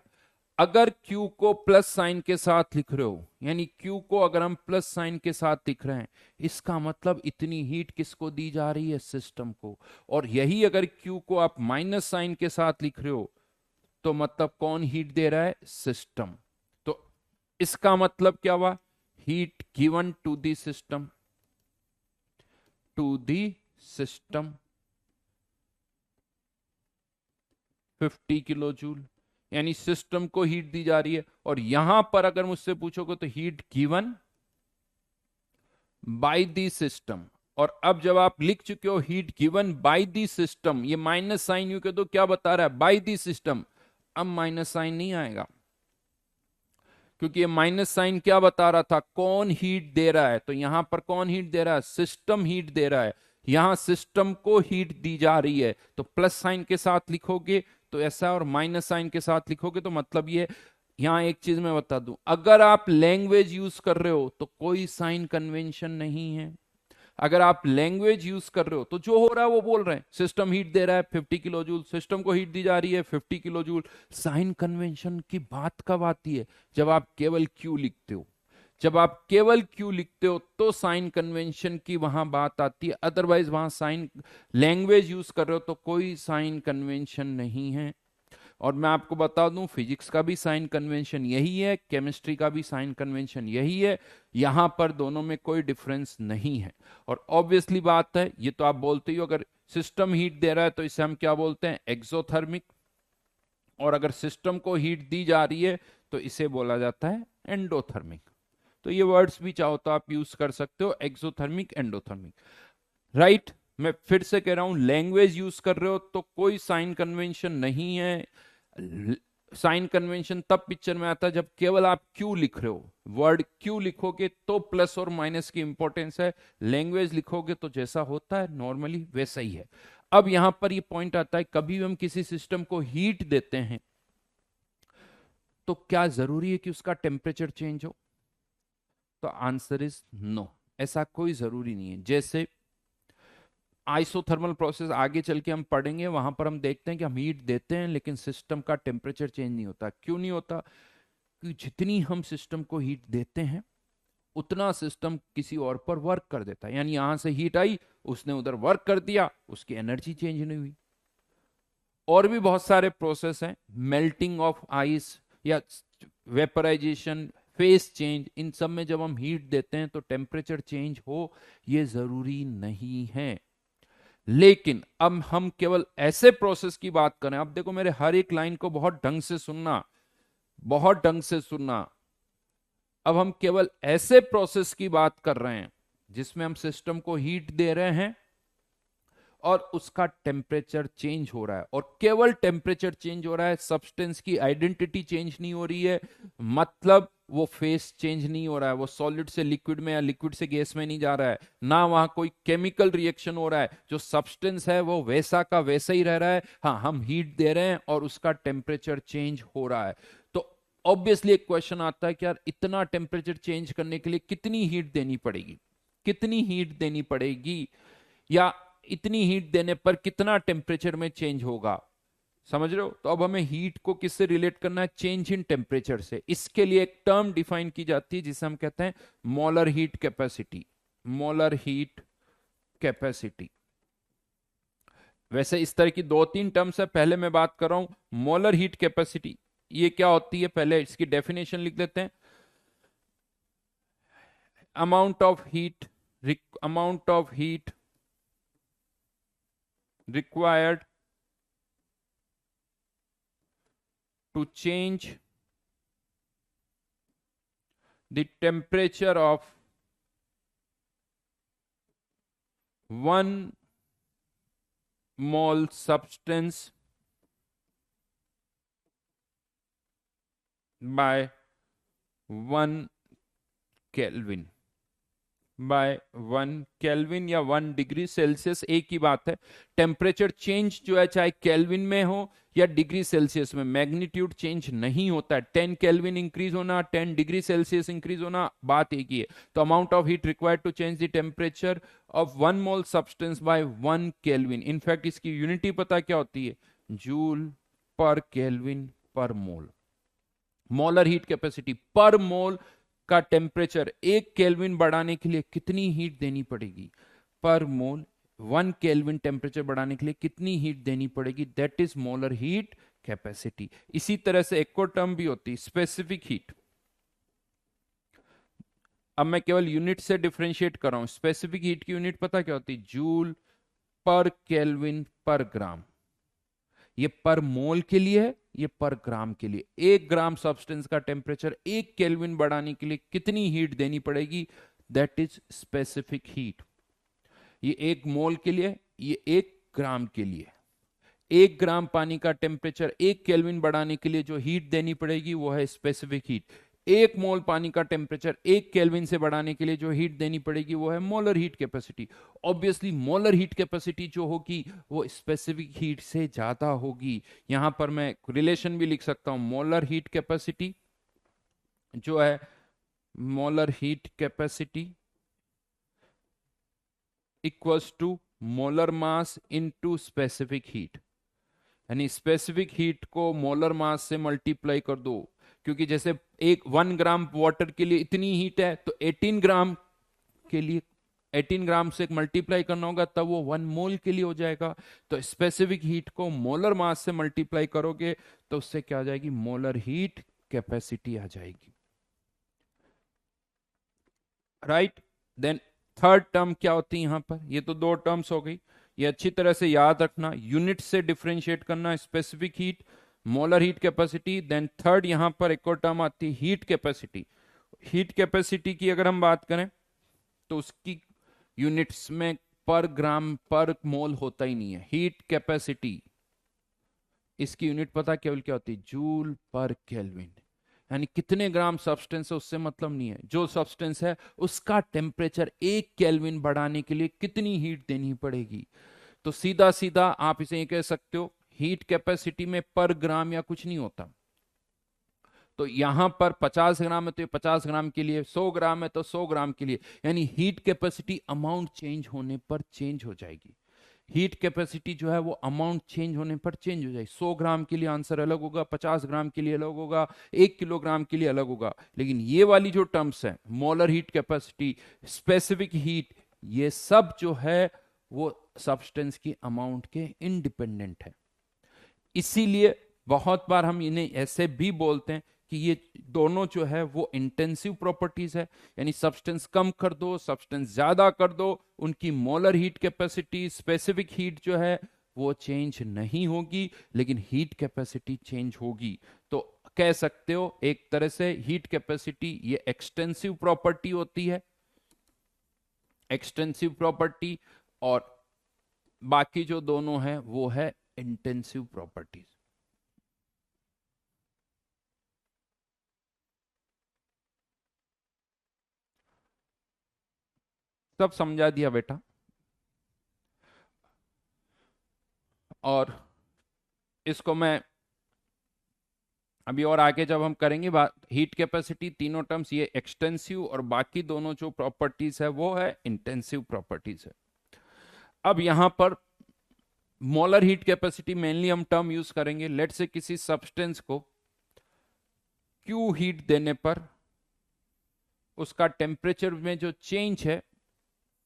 अगर Q को प्लस साइन के साथ लिख रहे हो, यानी Q को अगर हम प्लस साइन के साथ लिख रहे हैं, इसका मतलब इतनी हीट किसको दी जा रही है? सिस्टम को। और यही अगर Q को आप माइनस साइन के साथ लिख रहे हो, तो मतलब कौन हीट दे रहा है? सिस्टम। तो इसका मतलब क्या हुआ? Heat given to the system, to the system 50 kilo joule, यानी सिस्टम को हीट दी जा रही है। और यहां पर अगर मुझसे पूछोगे तो heat given by the system. और अब जब आप लिख चुके हो heat given by the system, ये माइनस साइन यू के तो क्या बता रहा है? By the system. अब माइनस साइन नहीं आएगा, क्योंकि ये माइनस साइन क्या बता रहा था? कौन हीट दे रहा है। तो यहां पर कौन हीट दे रहा है? सिस्टम हीट दे रहा है। यहां सिस्टम को हीट दी जा रही है, तो प्लस साइन के साथ लिखोगे तो ऐसा, और माइनस साइन के साथ लिखोगे तो मतलब ये। यहां एक चीज मैं बता दूं, अगर आप लैंग्वेज यूज कर रहे हो तो कोई साइन कन्वेंशन नहीं है। अगर आप लैंग्वेज यूज कर रहे हो तो जो हो रहा है वो बोल रहे हैं, सिस्टम हीट दे रहा है 50 किलो जूल, सिस्टम को हीट दी जा रही है 50 किलो जूल। साइन कन्वेंशन की बात कब आती है? जब आप केवल क्यू लिखते हो। जब आप केवल क्यू लिखते हो तो साइन कन्वेंशन की वहां बात आती है, अदरवाइज वहां साइन लैंग्वेज यूज कर रहे हो तो कोई साइन कन्वेंशन नहीं है। और मैं आपको बता दूं, फिजिक्स का भी साइन कन्वेंशन यही है, केमिस्ट्री का भी साइन कन्वेंशन यही है। यहां पर दोनों में कोई डिफरेंस नहीं है। और ऑब्वियसली बात है, ये तो आप बोलते ही हो, अगर सिस्टम हीट दे रहा है तो इसे हम क्या बोलते हैं? एक्सोथर्मिक। और अगर सिस्टम को हीट दी जा रही है तो इसे बोला जाता है एंडोथर्मिक। तो ये वर्ड्स भी चाहो तो आप यूज कर सकते हो, एक्सोथर्मिक, एंडोथर्मिक। राइट, मैं फिर से कह रहा हूं, लैंग्वेज यूज कर रहे हो तो कोई साइन कन्वेंशन नहीं है। साइन कन्वेंशन तब पिक्चर में आता है जब केवल आप क्यू लिख रहे हो। वर्ड क्यू लिखोगे तो प्लस और माइनस की इंपॉर्टेंस है, लैंग्वेज लिखोगे तो जैसा होता है नॉर्मली वैसा ही है। अब यहां पर ये पॉइंट आता है, कभी भी हम किसी सिस्टम को हीट देते हैं तो क्या जरूरी है कि उसका टेम्परेचर चेंज हो? तो आंसर इज नो, ऐसा कोई जरूरी नहीं है। जैसे आइसोथर्मल प्रोसेस आगे चल के हम पढ़ेंगे, वहां पर हम देखते हैं कि हम हीट देते हैं लेकिन सिस्टम का टेम्परेचर चेंज नहीं होता। क्यों नहीं होता? कि जितनी हम सिस्टम को हीट देते हैं उतना सिस्टम किसी और पर वर्क कर देता है। यानी यहां से हीट आई, उसने उधर वर्क कर दिया, उसकी एनर्जी चेंज नहीं हुई। और भी बहुत सारे प्रोसेस हैं, मेल्टिंग ऑफ आइस या वेपराइजेशन, फेस चेंज, इन सब में जब हम हीट देते हैं तो टेम्परेचर चेंज हो, ये जरूरी नहीं है। लेकिन अब हम केवल ऐसे प्रोसेस की बात करें, अब देखो मेरे हर एक लाइन को बहुत ढंग से सुनना, बहुत ढंग से सुनना। अब हम केवल ऐसे प्रोसेस की बात कर रहे हैं जिसमें हम सिस्टम को हीट दे रहे हैं और उसका टेम्परेचर चेंज हो रहा है, और केवल टेम्परेचर चेंज हो रहा है, सब्सटेंस की आइडेंटिटी चेंज नहीं हो रही है, मतलब वो फेस चेंज नहीं हो रहा है, वो सॉलिड से लिक्विड में या लिक्विड से गैस में नहीं जा रहा है, ना वहां कोई केमिकल रिएक्शन हो रहा है, जो सब्सटेंस है वो वैसा का वैसा ही रह रहा है। हाँ, हम हीट दे रहे हैं और उसका टेम्परेचर चेंज हो रहा है। तो ऑब्वियसली एक क्वेश्चन आता है कि यार इतना टेम्परेचर चेंज करने के लिए कितनी हीट देनी पड़ेगी, कितनी हीट देनी पड़ेगी, या इतनी हीट देने पर कितना टेम्परेचर में चेंज होगा। समझ रहे हो? तो अब हमें हीट को किससे रिलेट करना है? चेंज इन टेम्परेचर से। इसके लिए एक टर्म डिफाइन की जाती है जिसे हम कहते हैं molar heat capacity. Molar heat capacity. वैसे इस तरह की दो तीन टर्म्स है, पहले मैं बात कर रहा हूं मोलर हीट कैपेसिटी। ये क्या होती है, पहले इसकी डेफिनेशन लिख देते हैं। Amount of heat, amount of heat required to change the temperature of 1 mole substance by 1 Kelvin, by 1 Kelvin या 1 डिग्री सेल्सियस, एक ही बात है। टेम्परेचर चेंज जो है चाहे केल्विन में हो या डिग्री सेल्सियस में, मैग्नीट्यूड चेंज नहीं होता है। 10 केल्विन इंक्रीज होना, 10 डिग्री सेल्सियस इंक्रीज होना, बात एक ही है। तो amount of heat required to change the temperature of 1 mole substance by 1 Kelvin. In fact इसकी यूनिटी पता क्या होती है? जूल पर केल्विन पर मोल। मोलर हीट कैपेसिटी पर मोल का टेम्परेचर 1 केल्विन बढ़ाने के लिए कितनी हीट देनी पड़ेगी? पर मोल 1 केल्विन टेम्परेचर बढ़ाने के लिए कितनी हीट देनी पड़ेगी? That is molar heat capacity. इसी तरह से एक और टर्म भी होती है स्पेसिफिक हीट। अब मैं केवल यूनिट से डिफरेंशिएट कर रहा हूं। स्पेसिफिक हीट की यूनिट पता क्या होती है? जूल पर केल्विन पर ग्राम। ये पर मोल के लिए है, ये पर ग्राम के लिए। 1 ग्राम सब्सटेंस का टेम्परेचर 1 केल्विन बढ़ाने के लिए कितनी हीट देनी पड़ेगी? That is specific heat. ये 1 मोल के लिए, ये 1 ग्राम के लिए। 1 ग्राम पानी का टेम्परेचर 1 केल्विन बढ़ाने के लिए जो हीट देनी पड़ेगी वो है स्पेसिफिक हीट। 1 मोल पानी का टेम्परेचर 1 केल्विन से बढ़ाने के लिए जो हीट देनी पड़ेगी वो है molar heat capacity. Obviously molar heat capacity जो होगी वो स्पेसिफिक हीट से ज्यादा होगी। यहां पर मैं रिलेशन भी लिख सकता हूं। मोलर हीट कैपेसिटी जो है, molar heat capacity equals to molar mass into specific heat. यानी स्पेसिफिक हीट को मोलर मास से मल्टीप्लाई कर दो, क्योंकि जैसे 1 ग्राम वाटर के लिए इतनी हीट है, तो 18 ग्राम के लिए 18 ग्राम से मल्टीप्लाई करना होगा, तब वो 1 मोल के लिए हो जाएगा। तो स्पेसिफिक हीट को मोलर मास से मल्टीप्लाई करोगे तो उससे क्या आ जाएगी? मोलर हीट कैपेसिटी आ जाएगी। राइट। देन थर्ड टर्म क्या होती है यहां पर? ये तो 2 टर्म्स हो गई, ये अच्छी तरह से याद रखना, यूनिट से डिफरेंशिएट करना। Specific heat, molar heat capacity. Then third यहां पर एक और टर्म आती है हीट कैपेसिटी। हीट कैपेसिटी की अगर हम बात करें तो उसकी यूनिट्स में पर ग्राम पर मोल होता ही नहीं है। हीट कैपेसिटी इसकी यूनिट पता केवल क्या होती है? जूल पर केल्विन। यानी कितने ग्राम सब्सटेंस है उससे मतलब नहीं है, जो सब्सटेंस है उसका टेम्परेचर 1 केल्विन बढ़ाने के लिए कितनी हीट देनी पड़ेगी। तो सीधा सीधा आप इसे कह सकते हो हीट कैपेसिटी में पर ग्राम या कुछ नहीं होता। तो यहां पर 50 ग्राम है तो ये 50 ग्राम के लिए, 100 ग्राम है तो 100 ग्राम के लिए। यानी हीट कैपेसिटी अमाउंट चेंज होने पर चेंज हो जाएगी। हीट कैपेसिटी जो है वो अमाउंट चेंज होने पर चेंज हो जाएगी। 100 ग्राम के लिए आंसर अलग होगा, 50 ग्राम के लिए अलग होगा, 1 किलोग्राम के लिए अलग होगा। लेकिन ये वाली जो टर्म्स है, molar heat capacity, specific heat, ये सब जो है वो सब्सटेंस की अमाउंट के इंडिपेंडेंट है। इसीलिए बहुत बार हम इन्हें ऐसे भी बोलते हैं कि ये दोनों जो है वो इंटेंसिव प्रॉपर्टीज है। यानी सब्सटेंस कम कर दो, सब्सटेंस ज्यादा कर दो, उनकी molar heat capacity, specific heat जो है वो चेंज नहीं होगी, लेकिन हीट कैपेसिटी चेंज होगी। तो कह सकते हो एक तरह से हीट कैपेसिटी ये एक्सटेंसिव प्रॉपर्टी होती है, एक्सटेंसिव प्रॉपर्टी। और बाकी जो दोनों है वो है इंटेंसिव प्रॉपर्टीज। सब समझा दिया बेटा। और इसको मैं अभी और आगे जब हम करेंगे बात हीट कैपेसिटी, तीनों टर्म्स ये एक्सटेंसिव और बाकी दोनों जो प्रॉपर्टीज है वो है इंटेंसिव प्रॉपर्टीज है। अब यहां पर मोलर हीट कैपेसिटी मेनली हम टर्म यूज करेंगे। लेट से किसी सब्सटेंस को क्यू हीट देने पर उसका टेम्परेचर में जो चेंज है,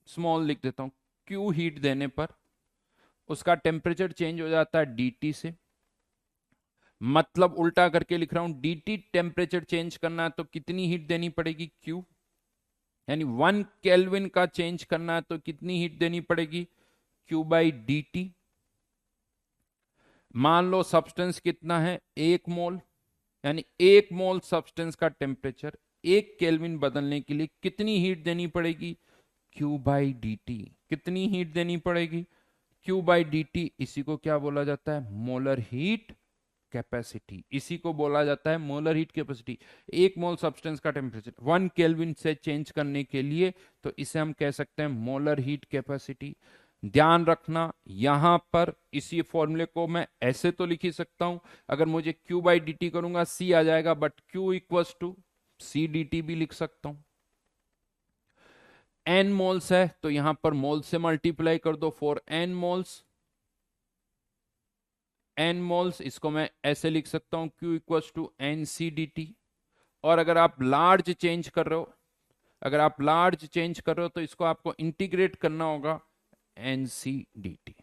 स्मॉल लिख देता हूं, क्यू हीट देने पर उसका टेम्परेचर चेंज हो जाता है डीटी से। मतलब उल्टा करके लिख रहा हूं, डीटी टेम्परेचर चेंज करना है तो कितनी हीट देनी पड़ेगी, क्यू। यानी 1 केल्विन का चेंज करना है तो कितनी हीट देनी पड़ेगी, क्यू बाई डी। मान लो सब्सटेंस कितना है, 1 मोल, यानी 1 मोल सब्सटेंस का टेम्परेचर 1 केल्विन बदलने के लिए कितनी हीट देनी पड़ेगी, क्यू बाई डी टी। कितनी हीट देनी पड़ेगी, क्यू बाई डी टी। इसी को क्या बोला जाता है, मोलर हीट कैपेसिटी। इसी को बोला जाता है molar heat capacity. 1 mole substance का टेम्परेचर 1 केल्विन से चेंज करने के लिए, तो इसे हम कह सकते हैं मोलर हीट कैपेसिटी। ध्यान रखना यहां पर इसी फॉर्मूले को मैं ऐसे तो लिख ही सकता हूं, अगर मुझे क्यू बाई डी टी करूंगा सी आ जाएगा, but Q equals to C D T भी लिख सकता हूं। एन मोल्स है तो यहां पर मोल से मल्टीप्लाई कर दो, for n moles, n moles इसको मैं ऐसे लिख सकता हूं, Q equals to n C D T. और अगर आप लार्ज चेंज कर रहे हो, अगर आप लार्ज चेंज कर रहे हो तो इसको आपको इंटीग्रेट करना होगा, n C D T.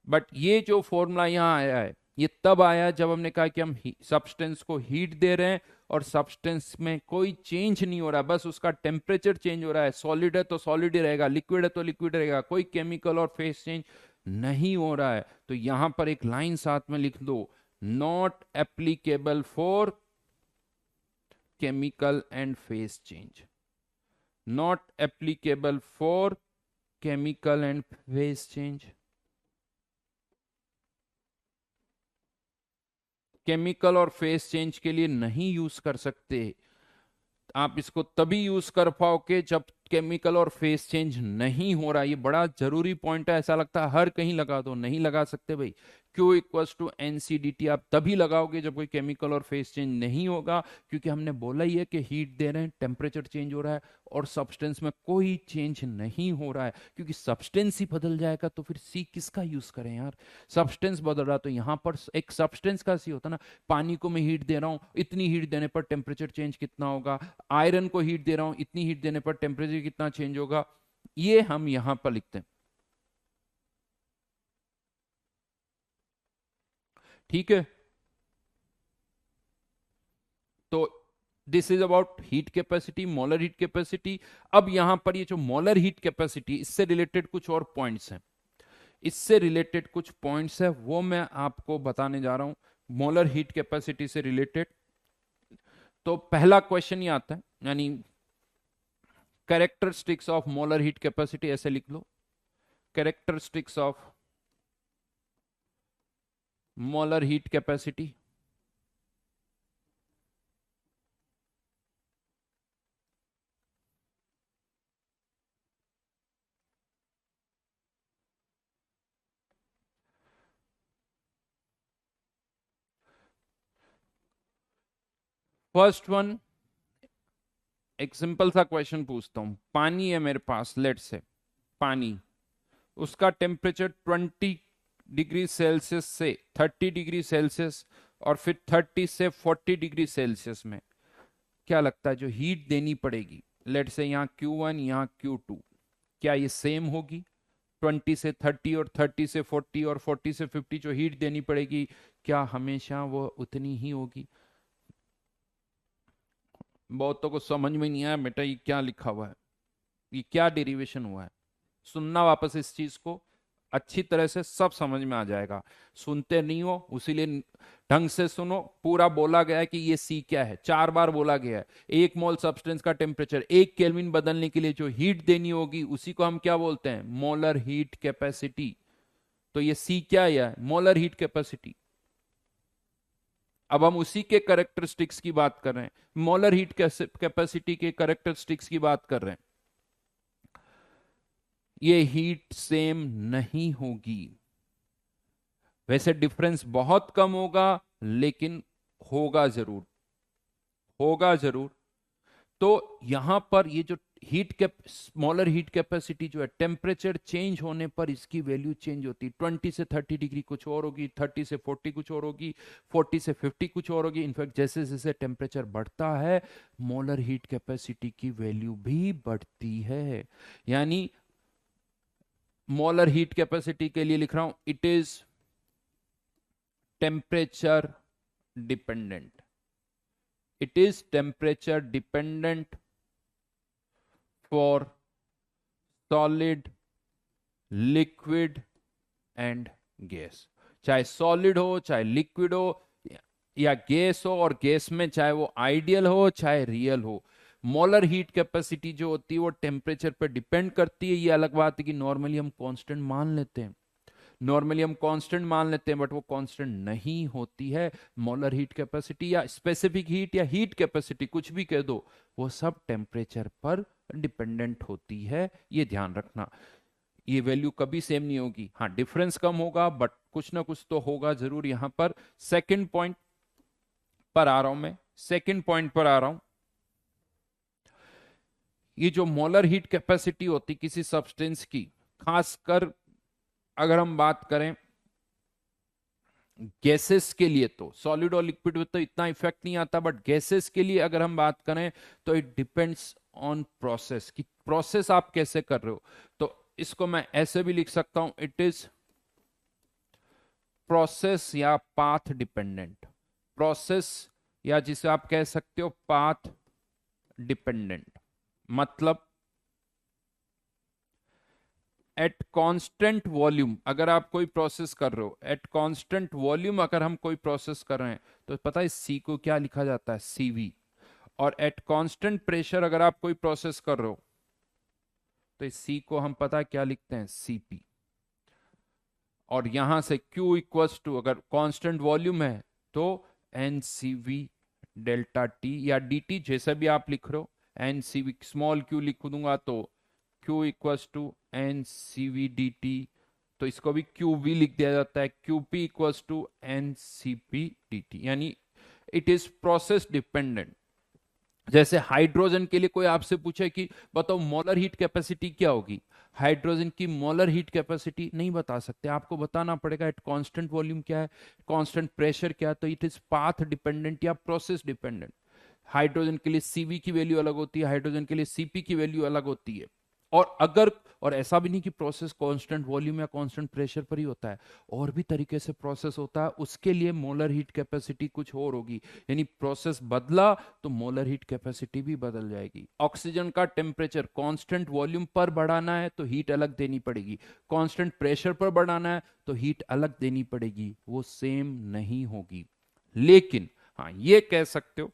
But ये जो फॉर्मूला यहां आया है ये तब आया जब हमने कहा कि हम सब्सटेंस को हीट दे रहे हैं और सब्सटेंस में कोई चेंज नहीं हो रहा, बस उसका टेम्परेचर चेंज हो रहा है। सॉलिड है तो सॉलिड ही रहेगा, लिक्विड है तो लिक्विड रहेगा, कोई केमिकल और फेस चेंज नहीं हो रहा है। तो यहां पर एक लाइन साथ में लिख दो, not applicable for chemical and face change. Not applicable for chemical and face change. Chemical और फेस चेंज के लिए नहीं यूज कर सकते। आप इसको तभी यूज कर पाओगे जब केमिकल और फेस चेंज नहीं हो रहा। ये बड़ा जरूरी पॉइंट है, ऐसा लगता है हर कहीं लगा दो, नहीं लगा सकते भाई। क्यू इक्वल्स टू एनसीडीटी आप तभी लगाओगे जब कोई केमिकल और फेस चेंज नहीं होगा, क्योंकि हमने बोला ही है कि हीट दे रहे हैं, टेम्परेचर चेंज हो रहा है और सब्सटेंस में कोई चेंज नहीं हो रहा है। क्योंकि सब्सटेंस ही बदल जाएगा तो फिर सी किसका यूज करें यार। सब्सटेंस बदल रहा तो यहां पर एक सब्सटेंस का सी होता ना, पानी को मैं हीट दे रहा हूं, इतनी हीट देने पर टेम्परेचर चेंज कितना होगा, आयरन को हीट दे रहा हूं, इतनी हीट देने पर टेम्परेचर कितना चेंज होगा, ये हम यहां पर लिखते हैं। ठीक है, तो this is about heat capacity, molar heat capacity. अब यहां पर ये जो मोलर हीट कैपेसिटी, इससे रिलेटेड कुछ और पॉइंट्स हैं, इससे रिलेटेड कुछ पॉइंट्स है वो मैं आपको बताने जा रहा हूं मोलर हीट कैपेसिटी से रिलेटेड। तो पहला क्वेश्चन ये आता है, यानी characteristics of molar heat capacity, ऐसे लिख लो, characteristics of molar heat capacity. First one, एक सिंपल सा क्वेश्चन पूछता हूं। पानी है मेरे पास, लेट से पानी, उसका टेम्परेचर 20 डिग्री सेल्सियस से 30 डिग्री सेल्सियस और फिर 30 से 40 डिग्री सेल्सियस में क्या लगता है जो हीट देनी पड़ेगी, लेट से यहाँ Q1 यहाँ Q2, क्या ये सेम होगी? 20 से 30 और 30 से 40 और 40 से 50 जो हीट देनी पड़ेगी, क्या हमेशा वो उतनी ही होगी? बहुतों को समझ में नहीं आया बेटा ये क्या लिखा हुआ है, ये क्या डेरिवेशन हुआ है। सुनना वापस इस चीज को, अच्छी तरह से सब समझ में आ जाएगा। सुनते नहीं हो, उसीलिए ढंग से सुनो। पूरा बोला गया है कि ये सी क्या है, 4 बार बोला गया है। 1 मोल सब्सटेंस का टेम्परेचर 1 केल्विन बदलने के लिए जो हीट देनी होगी उसी को हम क्या बोलते हैं, मोलर हीट कैपेसिटी। तो ये सी क्या है, मोलर हीट कैपेसिटी। अब हम उसी के कैरेक्टरिस्टिक्स की बात कर रहे हैं, मोलर हीट कैपेसिटी के कैरेक्टरिस्टिक्स की बात कर रहे हैं। ये हीट सेम नहीं होगी, वैसे डिफरेंस बहुत कम होगा, लेकिन होगा जरूर, होगा जरूर। तो यहां पर ये जो स्मॉलर हीट कैपेसिटी जो है, टेम्परेचर चेंज होने पर इसकी वैल्यू चेंज होती है। 20 से 30 डिग्री कुछ और होगी, 30 से 40 कुछ और होगी, 40 से 50 कुछ और होगी। इनफैक्ट जैसे जैसे टेम्परेचर बढ़ता है, मोलर हीट कैपेसिटी की वैल्यू भी बढ़ती है। यानी मोलर हीट कैपेसिटी के लिए लिख रहा हूं, it is temperature dependent. It is temperature dependent for solid, liquid and gas. चाहे सॉलिड हो, चाहे लिक्विड हो, या गैस हो, और गैस में चाहे वो आइडियल हो चाहे रियल हो, मोलर हीट कैपेसिटी जो होती है वो टेम्परेचर पर डिपेंड करती है। ये अलग बात है कि नॉर्मली हम कांस्टेंट मान लेते हैं, नॉर्मली हम कांस्टेंट मान लेते हैं, बट वो कांस्टेंट नहीं होती है। मोलर हीट कैपेसिटी या स्पेसिफिक हीट या हीट कैपेसिटी, कुछ भी कह दो, वो सब टेम्परेचर पर डिपेंडेंट होती है। ये ध्यान रखना, ये वैल्यू कभी सेम नहीं होगी। हाँ, डिफरेंस कम होगा, बट कुछ ना कुछ तो होगा जरूर। यहां पर सेकंड पॉइंट पर आ रहा हूं मैं, सेकंड पॉइंट पर आ रहा हूं। ये जो मोलर हीट कैपेसिटी होती किसी सब्सटेंस की, खासकर अगर हम बात करें गैसेस के लिए, तो सॉलिड और लिक्विड में तो इतना इफेक्ट नहीं आता, बट गैसेस के लिए अगर हम बात करें तो इट डिपेंड्स ऑन प्रोसेस, कि प्रोसेस आप कैसे कर रहे हो। तो इसको मैं ऐसे भी लिख सकता हूं, इट इज प्रोसेस या पाथ डिपेंडेंट। प्रोसेस, या जिसे आप कह सकते हो पाथ डिपेंडेंट। मतलब एट कांस्टेंट वॉल्यूम अगर आप कोई प्रोसेस कर रहे हो, एट कांस्टेंट वॉल्यूम अगर हम कोई प्रोसेस कर रहे हैं, तो पता है सी को क्या लिखा जाता है, सीवी। और एट कांस्टेंट प्रेशर अगर आप कोई प्रोसेस कर रहे हो, तो इस सी को हम पता है क्या लिखते हैं, सीपी। और यहां से Q इक्वल्स टू, अगर कांस्टेंट वॉल्यूम है तो n C V delta T या डी टी, जैसे भी आप लिख रहे हो। N C V small Q लिख दूंगा तो Q equals to n C V D T, तो इसको भी क्यू वी लिख दिया जाता है, Q P equals to n C P D T. यानी इट इज प्रोसेस डिपेंडेंट। जैसे हाइड्रोजन के लिए कोई आपसे पूछे कि बताओ मोलर हीट कैपेसिटी क्या होगी, हाइड्रोजन की मोलर हीट कैपेसिटी नहीं बता सकते, आपको बताना पड़ेगा एट कांस्टेंट वॉल्यूम क्या है, कांस्टेंट प्रेशर क्या है। तो इट इज पाथ डिपेंडेंट या प्रोसेस डिपेंडेंट। हाइड्रोजन के लिए सीवी की वैल्यू अलग होती है, हाइड्रोजन के लिए सीपी की वैल्यू अलग होती है। और अगर, और ऐसा भी नहीं कि प्रोसेस कांस्टेंट वॉल्यूम या कांस्टेंट प्रेशर पर ही होता है, और भी तरीके से प्रोसेस होता है, उसके लिए मोलर हीट कैपेसिटी कुछ और होगी। यानी प्रोसेस बदला तो मोलर हीट कैपेसिटी भी बदल जाएगी। ऑक्सीजन का टेम्परेचर कांस्टेंट वॉल्यूम पर बढ़ाना है तो हीट अलग देनी पड़ेगी, कांस्टेंट प्रेशर पर बढ़ाना है तो हीट अलग देनी पड़ेगी, वो सेम नहीं होगी। लेकिन हाँ, ये कह सकते हो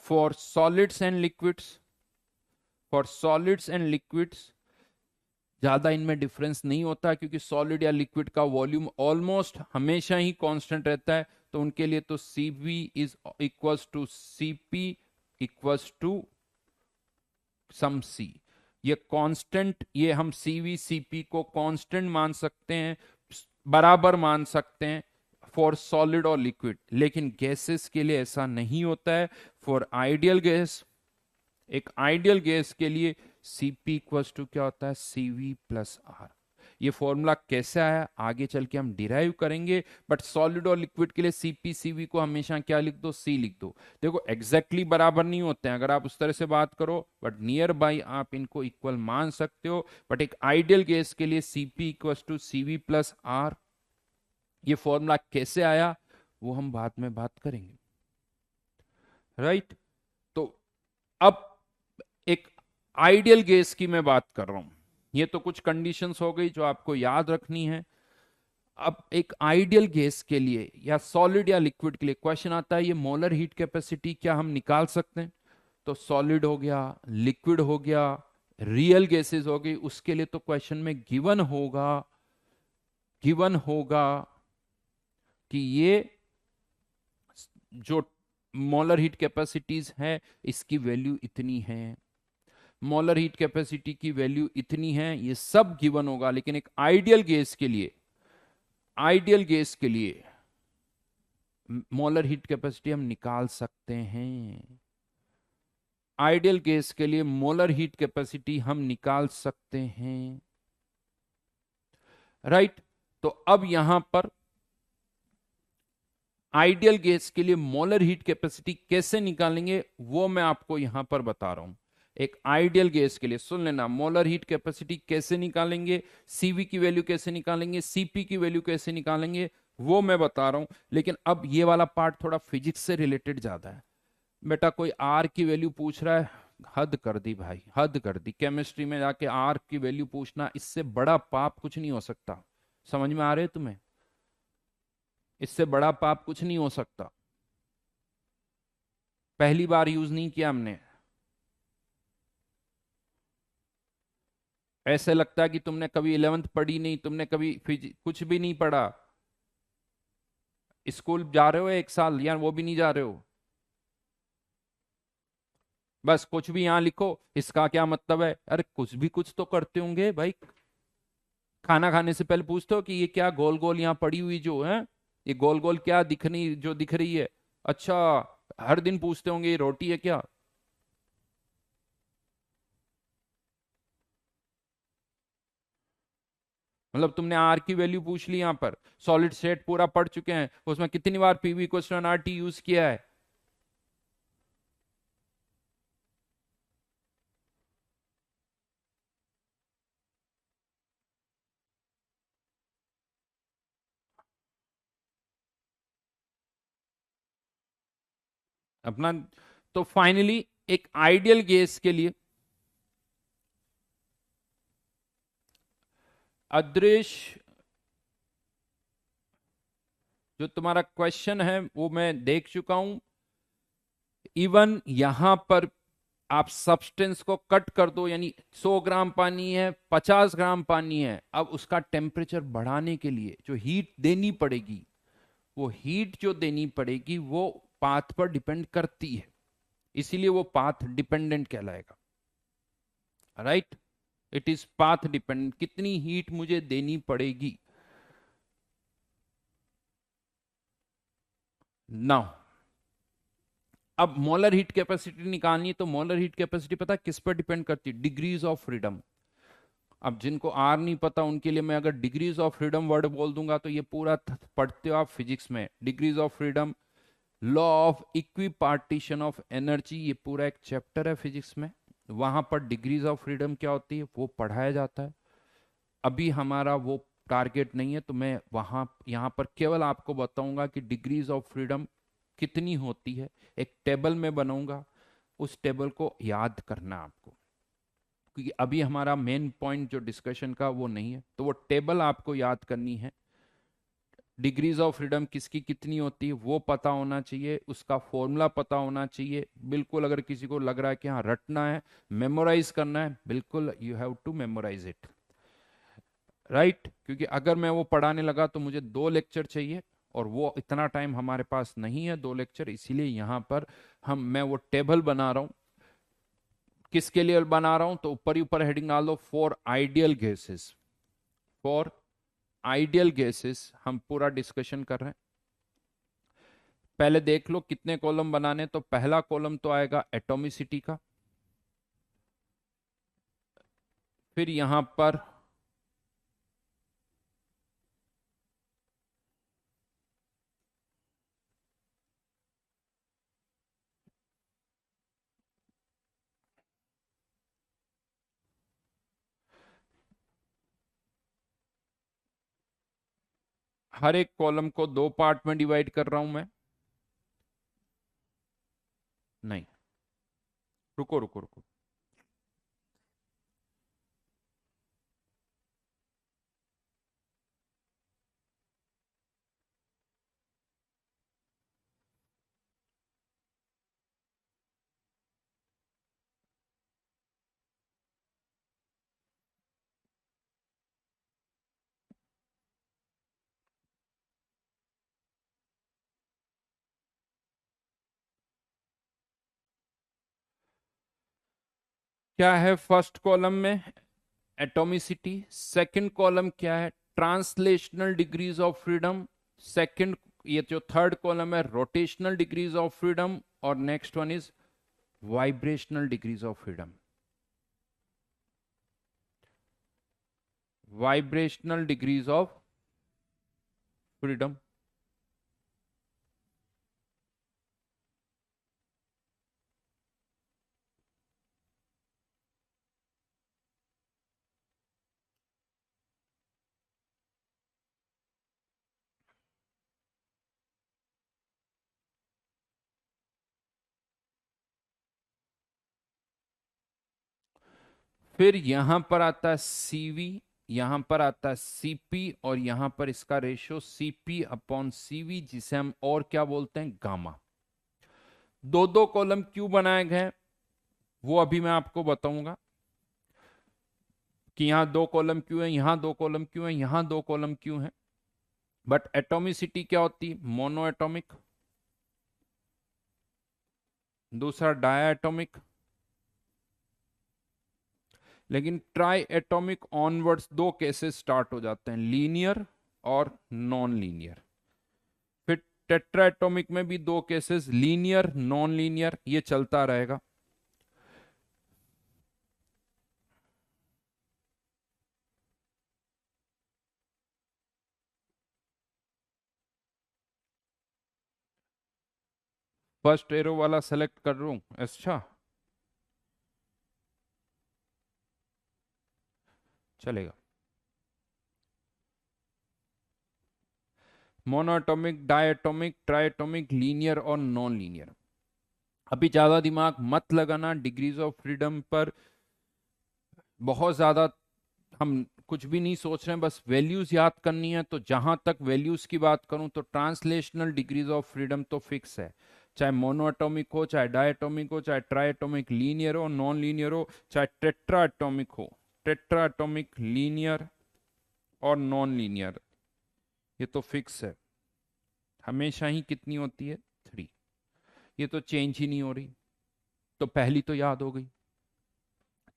for solids and liquids, for solids and liquids ज्यादा इनमें डिफरेंस नहीं होता, क्योंकि सॉलिड या लिक्विड का वॉल्यूम ऑलमोस्ट हमेशा ही कांस्टेंट रहता है। तो उनके लिए तो Cv is equals to Cp equals to some C। ये कांस्टेंट, ये हम Cv Cp को कांस्टेंट मान सकते हैं, बराबर मान सकते हैं फॉर सॉलिड और लिक्विड। लेकिन गैसेस के लिए ऐसा नहीं होता है। फॉर आइडियल गैस, एक आइडियल गैस के लिए Cp इक्वल्स टू क्या होता है, Cv प्लस आर। ये फॉर्मूला कैसे आया आगे चल के हम डिराइव करेंगे, बट सॉलिड और लिक्विड के लिए Cp Cv को हमेशा क्या लिख दो, C लिख दो। देखो एग्जैक्टली बराबर नहीं होते हैं अगर आप उस तरह से बात करो, बट नियर बाई आप इनको इक्वल मान सकते हो। बट एक आइडियल गैस के लिए Cp equals to Cv plus R. ये फॉर्मूला कैसे आया वो हम बाद में बात करेंगे, राइट। तो अब एक आइडियल गैस की मैं बात कर रहा हूं, ये तो कुछ कंडीशंस हो गई जो आपको याद रखनी है। अब एक आइडियल गैस के लिए या सॉलिड या लिक्विड के लिए क्वेश्चन आता है, ये मोलर हीट कैपेसिटी क्या हम निकाल सकते हैं? तो सॉलिड हो गया, लिक्विड हो गया, रियल गैसेस हो गई, उसके लिए तो क्वेश्चन में गिवन होगा कि ये जो मोलर हीट कैपेसिटीज है इसकी वैल्यू इतनी है, मोलर हीट कैपेसिटी की वैल्यू इतनी है, ये सब गिवन होगा। लेकिन एक आइडियल गैस के लिए मोलर हीट कैपेसिटी हम निकाल सकते हैं। आइडियल गैस के लिए मोलर हीट कैपेसिटी हम निकाल सकते हैं, राइट। तो अब यहां पर आइडियल गैस के लिए मोलर हीट कैपेसिटी कैसे निकालेंगे वो मैं आपको यहां पर बता रहा हूं। एक आइडियल गैस के लिए सुन लेना, मोलर हीट कैपेसिटी कैसे निकालेंगे, सीवी की वैल्यू कैसे निकालेंगे, सीपी की वैल्यू कैसे निकालेंगे, वो मैं बता रहा हूं। लेकिन अब ये वाला पार्ट थोड़ा फिजिक्स से रिलेटेड ज्यादा है। बेटा कोई आर की वैल्यू पूछ रहा है, हद कर दी भाई, हद कर दी। केमिस्ट्री में जाके आर की वैल्यू पूछना, इससे बड़ा पाप कुछ नहीं हो सकता। समझ में आ रहे है तुम्हें? इससे बड़ा पाप कुछ नहीं हो सकता। पहली बार यूज नहीं किया हमने। ऐसे लगता है कि तुमने कभी 11th पढ़ी नहीं, तुमने कभी कुछ भी नहीं पढ़ा। स्कूल जा रहे हो 1 साल या वो भी नहीं जा रहे हो? बस कुछ भी यहां लिखो, इसका क्या मतलब है? अरे कुछ भी कुछ तो करते होंगे भाई। खाना खाने से पहले पूछते हो कि ये क्या गोल गोल यहाँ पड़ी हुई जो है, ये गोल गोल क्या दिख रही है? अच्छा, हर दिन पूछते होंगे ये रोटी है क्या? मतलब तुमने आर की वैल्यू पूछ ली, यहां पर सॉलिड स्टेट पूरा पढ़ चुके हैं, उसमें कितनी बार PV question R T use किया है? अपना। तो फाइनली एक आइडियल गैस के लिए अदृश्य जो तुम्हारा क्वेश्चन है वो मैं देख चुका हूं। इवन यहां पर आप सब्सटेंस को कट कर दो, यानी 100 ग्राम पानी है, 50 ग्राम पानी है, अब उसका टेम्परेचर बढ़ाने के लिए जो हीट देनी पड़ेगी, वो हीट जो देनी पड़ेगी वो पाथ पर डिपेंड करती है, इसीलिए वो पाथ डिपेंडेंट कहलाएगा, right. It is path dependent, कितनी हीट मुझे देनी पड़ेगी। नाउ अब मोलर हीट कैपेसिटी निकालनी है, तो मोलर हीट कैपेसिटी पता है किस पर डिपेंड करती है? Degrees of freedom. अब जिनको आर नहीं पता उनके लिए मैं अगर डिग्रीज ऑफ फ्रीडम वर्ड बोल दूंगा तो ये पूरा पढ़ते हो आप फिजिक्स में। Degrees of freedom, law of equi partition of energy, ये पूरा एक चैप्टर है फिजिक्स में, वहां पर डिग्रीज ऑफ फ्रीडम क्या होती है वो पढ़ाया जाता है। अभी हमारा वो टारगेट नहीं है, तो मैं वहां यहाँ पर केवल आपको बताऊंगा कि डिग्रीज ऑफ फ्रीडम कितनी होती है। एक टेबल में बनाऊंगा, उस टेबल को याद करना आपको, क्योंकि अभी हमारा मेन पॉइंट जो डिस्कशन का वो नहीं है, तो वो टेबल आपको याद करनी है। डिग्रीज ऑफ फ्रीडम किसकी कितनी होती है वो पता होना चाहिए, उसका फॉर्मूला पता होना चाहिए। बिल्कुल अगर किसी को लग रहा है कि हाँ रटना है, मेमोराइज करना है, बिल्कुल you have to memorise it, right. क्योंकि अगर मैं वो पढ़ाने लगा तो मुझे 2 लेक्चर चाहिए, और वो इतना टाइम हमारे पास नहीं है 2 लेक्चर, इसीलिए यहां पर मैं वो टेबल बना रहा हूं। किसके लिए बना रहा हूं? तो ऊपर ही ऊपर हेडिंग डाल दो, for ideal gases. For ideal gases हम पूरा डिस्कशन कर रहे हैं। पहले देख लो कितने कॉलम बनाने, तो पहला कॉलम तो आएगा एटॉमिसिटी का, फिर यहां पर हर एक कॉलम को 2 पार्ट में डिवाइड कर रहा हूं मैं। नहीं, रुको रुको रुको। क्या है फर्स्ट कॉलम में? एटॉमिसिटी। सेकंड कॉलम क्या है? Translational degrees of freedom. Second, ये जो थर्ड कॉलम है, रोटेशनल डिग्रीज ऑफ फ्रीडम। और next one is vibrational degrees of freedom. Vibrational degrees of freedom. फिर यहां पर आता है सीवी, यहां पर आता है सीपी, और यहां पर इसका रेशियो सीपी अपॉन सीवी, जिसे हम और क्या बोलते हैं? गामा। दो दो कॉलम क्यों बनाए गए वो अभी मैं आपको बताऊंगा कि यहां दो कॉलम क्यों है, यहां दो कॉलम क्यों है, यहां दो कॉलम क्यों है। बट एटॉमिसिटी क्या होती? Mono atomic. दूसरा डाया एटॉमिक। लेकिन ट्राई एटॉमिक ऑनवर्ड्स दो केसेस स्टार्ट हो जाते हैं, लीनियर और नॉन लीनियर। फिर टेट्रा एटॉमिक में भी दो केसेस, लीनियर नॉन लीनियर, ये चलता रहेगा। फर्स्ट एरो वाला सेलेक्ट कर लूं? अच्छा, चलेगा। मोनोएटॉमिक, डायटॉमिक, ट्राइएटॉमिक, लीनियर और नॉन लीनियर। अभी ज्यादा दिमाग मत लगाना डिग्रीज ऑफ फ्रीडम पर, बहुत ज्यादा हम कुछ भी नहीं सोच रहे हैं, बस वैल्यूज याद करनी है। तो जहां तक वैल्यूज की बात करूं तो ट्रांसलेशनल डिग्रीज ऑफ फ्रीडम तो फिक्स है, चाहे मोनोएटॉमिक हो, चाहे डायटॉमिक हो, चाहे ट्राइएटॉमिक, लीनियर हो, नॉन लीनियर हो, चाहे टेट्रा एटॉमिक हो। टेट्रा एटॉमिक, लीनियर और नॉन लीनियर, ये तो फिक्स है। हमेशा ही कितनी होती है? 3। ये तो चेंज ही नहीं हो रही। तो पहली तो याद हो गई,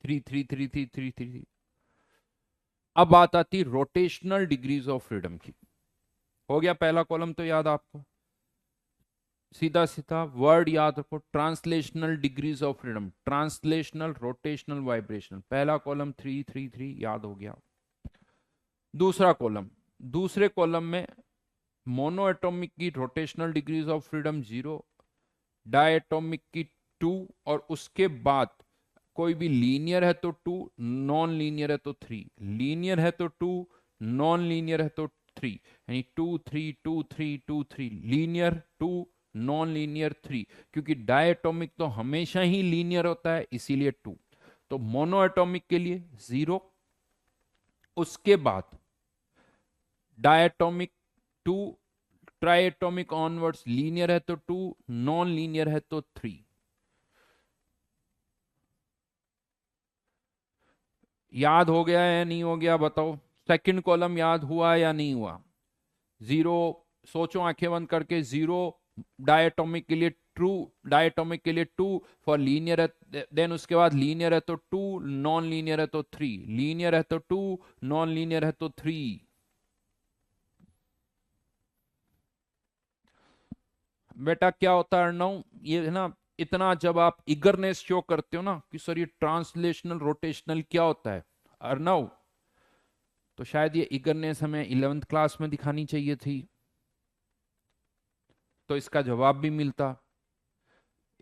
3 3 3 3 3 3। अब बात आती रोटेशनल डिग्रीज ऑफ फ्रीडम की। हो गया पहला कॉलम तो याद आपको, सीधा सीधा वर्ड याद रखो, translational degrees of freedom, translational, rotational, vibrational. पहला कॉलम 3 3 3 याद हो गया। दूसरा कॉलम, दूसरे कॉलम में मोनो एटॉमिक की rotational degrees of freedom 0, diatomic की 2, और उसके बाद कोई भी लीनियर है तो 2, नॉन लीनियर है तो 3, लीनियर है तो 2, नॉन लीनियर है तो 3, यानी 2 3 2 3 2 3, लीनियर 2, नॉन लीनियर 3। क्योंकि डायटॉमिक तो हमेशा ही लीनियर होता है, इसीलिए 2। तो मोनो एटॉमिक के लिए 0, उसके बाद डायटॉमिक 2, ट्राइएटॉमिक ऑनवर्ड्स लीनियर है तो 2, नॉन लीनियर है तो 3। याद हो गया या नहीं हो गया बताओ? सेकंड कॉलम याद हुआ या नहीं हुआ? 0, सोचो आंखें बंद करके, 0 डायटॉमिक के लिए, ट्रू डायटॉमिक के लिए 2, फॉर लीनियर है, देन उसके बाद लीनियर है तो 2, नॉन लीनियर है तो 3, लीनियर है तो 2, नॉन लीनियर है तो 3। बेटा क्या होता है अर्णव, ये है ना, इतना जब आप इगरनेस शो करते हो ना कि सर ये ट्रांसलेशनल रोटेशनल क्या होता है अर्णव, तो शायद ये इगरनेस हमें 11th क्लास में दिखानी चाहिए थी, तो इसका जवाब भी मिलता।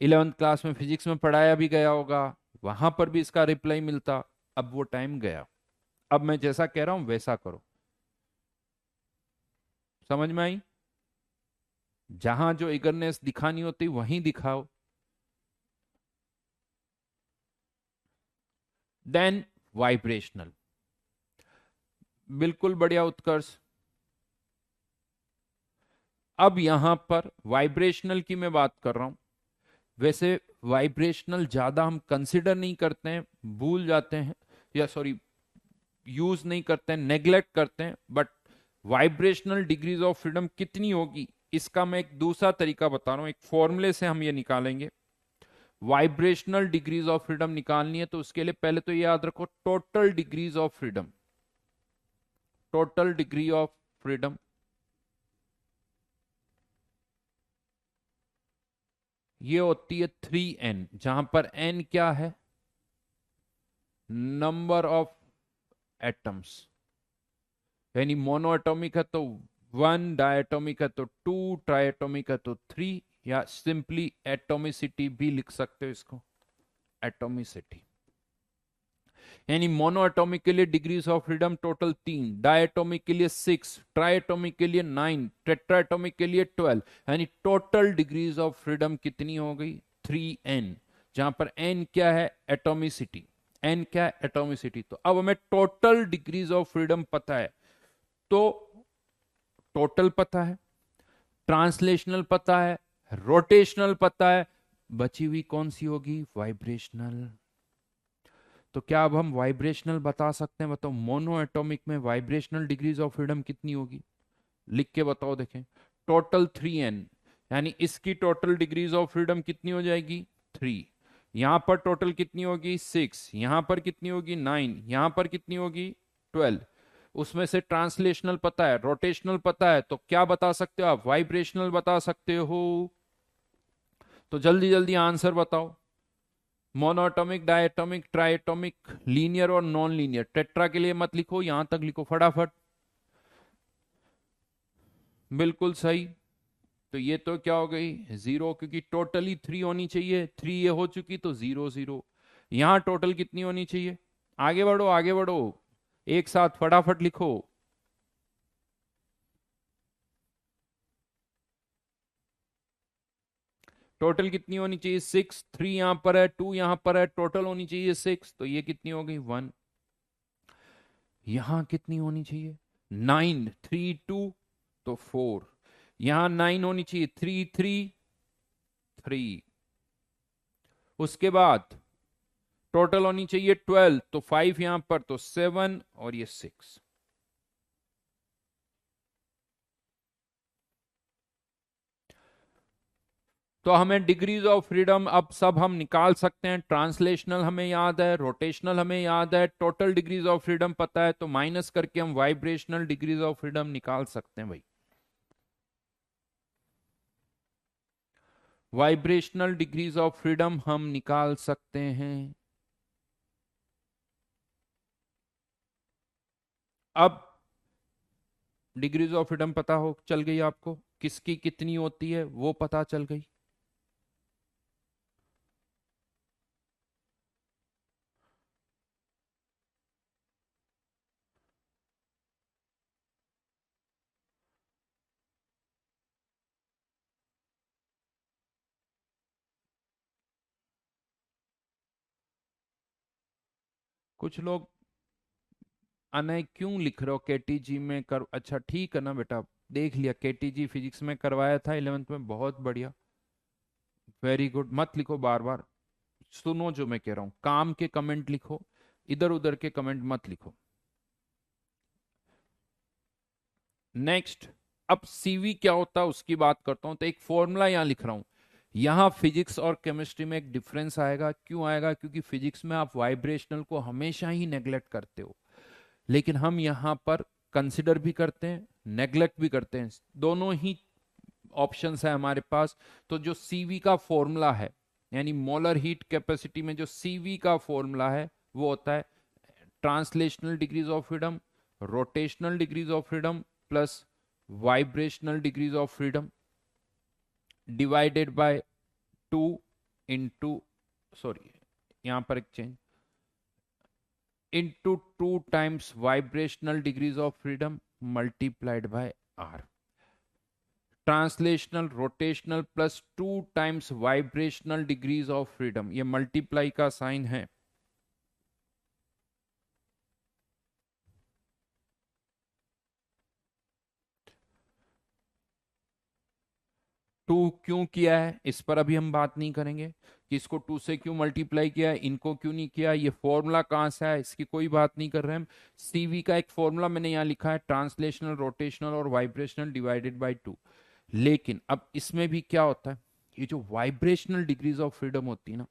11th क्लास में फिजिक्स में पढ़ाया भी गया होगा, वहां पर भी इसका रिप्लाई मिलता। अब वो टाइम गया। अब मैं जैसा कह रहा हूं वैसा करो। समझ में आई? जहां जो इगरनेस दिखानी होती वहीं दिखाओ। देन वाइब्रेशनल, बिल्कुल बढ़िया उत्कर्ष। अब यहां पर वाइब्रेशनल की मैं बात कर रहा हूं। वैसे वाइब्रेशनल ज्यादा हम कंसिडर नहीं करते हैं, भूल जाते हैं, या सॉरी यूज नहीं करते हैं, नेग्लेक्ट करते हैं। But vibrational degrees of freedom कितनी होगी, इसका मैं एक दूसरा तरीका बता रहा हूं, एक फॉर्मूले से हम ये निकालेंगे। वाइब्रेशनल डिग्रीज ऑफ फ्रीडम निकालनी है तो उसके लिए पहले तो ये याद रखो total degrees of freedom, total degree of freedom ये होती है 3n, जहां पर n क्या है, नंबर ऑफ एटम्स, यानी मोनो एटॉमिक है तो 1, डायटोमिक है तो 2, ट्राइएटोमिक है तो 3, या सिंपली एटोमिसिटी भी लिख सकते हो इसको, एटोमिसिटी। यानी मोनो एटॉमिक के लिए degrees of freedom total 3, diatomic के लिए 6, ट्राइएटोमिक के लिए 9, टेट्राएटोमिक के लिए 12, यानी टोटल डिग्रीज ऑफ फ्रीडम कितनी हो गई 3n, जहां पर n क्या है एटोमिसिटी, n क्या है एटोमिसिटी। तो अब हमें टोटल डिग्रीज ऑफ फ्रीडम पता है, तो टोटल पता है, ट्रांसलेशनल पता है, रोटेशनल पता है, बची हुई कौन सी होगी वाइब्रेशनल। तो क्या अब हम वाइब्रेशनल बता सकते हैं, बताओ मोनो एटॉमिक में वाइब्रेशनल डिग्रीज ऑफ फ्रीडम कितनी होगी, लिख के बताओ देखें। टोटल 3n, यानी इसकी टोटल डिग्रीज ऑफ फ्रीडम कितनी हो जाएगी 3, यहां पर टोटल कितनी होगी 6, यहां पर कितनी होगी 9, यहां पर कितनी होगी 12। उसमें से ट्रांसलेशनल पता है, रोटेशनल पता है, तो क्या बता सकते हो आप वाइब्रेशनल बता सकते हो। तो जल्दी जल्दी आंसर बताओ, मोनोएटॉमिक, डायटोमिक, ट्राइएटोमिक, लीनियर और नॉन लीनियर। टेट्रा के लिए मत लिखो, यहां तक लिखो फटाफट। बिल्कुल सही। तो ये तो क्या हो गई 0, क्योंकि टोटली 3 होनी चाहिए, 3 ये हो चुकी तो 0 0। यहां टोटल कितनी होनी चाहिए, आगे बढ़ो आगे बढ़ो, एक साथ फटाफट लिखो। टोटल कितनी होनी चाहिए 6, 3 यहां पर है, 2 यहां पर है, टोटल होनी चाहिए 6, तो ये कितनी हो गई 1। यहां कितनी होनी चाहिए 9, 3 2 तो 4, यहां 9 होनी चाहिए 3 3 3। उसके बाद टोटल होनी चाहिए 12, तो 5 यहां पर तो 7 और ये 6। तो हमें डिग्रीज ऑफ फ्रीडम अब सब हम निकाल सकते हैं। ट्रांसलेशनल हमें याद है, रोटेशनल हमें याद है, टोटल डिग्रीज ऑफ फ्रीडम पता है, तो माइनस करके हम वाइब्रेशनल डिग्रीज ऑफ फ्रीडम निकाल सकते हैं भाई। वाइब्रेशनल डिग्रीज ऑफ फ्रीडम हम निकाल सकते हैं। अब डिग्रीज ऑफ फ्रीडम पता हो चल गई आपको, किसकी कितनी होती है वो पता चल गई। कुछ लोग अनय क्यों लिख रहे हो केटीजी में कर, अच्छा ठीक है ना बेटा, देख लिया केटीजी फिजिक्स में करवाया था 11th में, बहुत बढ़िया, वेरी गुड। मत लिखो बार बार, सुनो जो मैं कह रहा हूं, काम के कमेंट लिखो, इधर उधर के कमेंट मत लिखो। नेक्स्ट, अब सीवी क्या होता है उसकी बात करता हूं। तो एक फॉर्मूला यहां लिख रहा हूं, यहां फिजिक्स और केमिस्ट्री में एक डिफरेंस आएगा। क्यों आएगा, क्योंकि फिजिक्स में आप वाइब्रेशनल को हमेशा ही नेग्लेक्ट करते हो, लेकिन हम यहां पर कंसिडर भी करते हैं, नेग्लेक्ट भी करते हैं, दोनों ही ऑप्शंस है हमारे पास। तो जो सीवी का फॉर्मूला है, यानी मोलर हीट कैपेसिटी में जो सीवी का फॉर्मूला है वो होता है translational degrees of freedom, rotational degrees of freedom plus vibrational degrees of freedom divided by 2 into, sorry यहां पर एक change, into 2 times vibrational degrees of freedom multiplied by r। Translational rotational plus 2 times vibrational degrees of freedom, ये multiply का sign है। To क्यों किया है इस पर अभी हम बात नहीं करेंगे, कि इसको 2 से क्यों मल्टीप्लाई किया है, इनको क्यों नहीं किया, ये फॉर्मूला कहां से है इसकी कोई बात नहीं कर रहे हैं हम। सीवी का एक फॉर्मूला मैंने यहां लिखा है, ट्रांसलेशनल रोटेशनल और वाइब्रेशनल डिवाइडेड बाय 2। लेकिन अब इसमें भी क्या होता है, ये जो वाइब्रेशनल डिग्रीज ऑफ फ्रीडम होती है ना,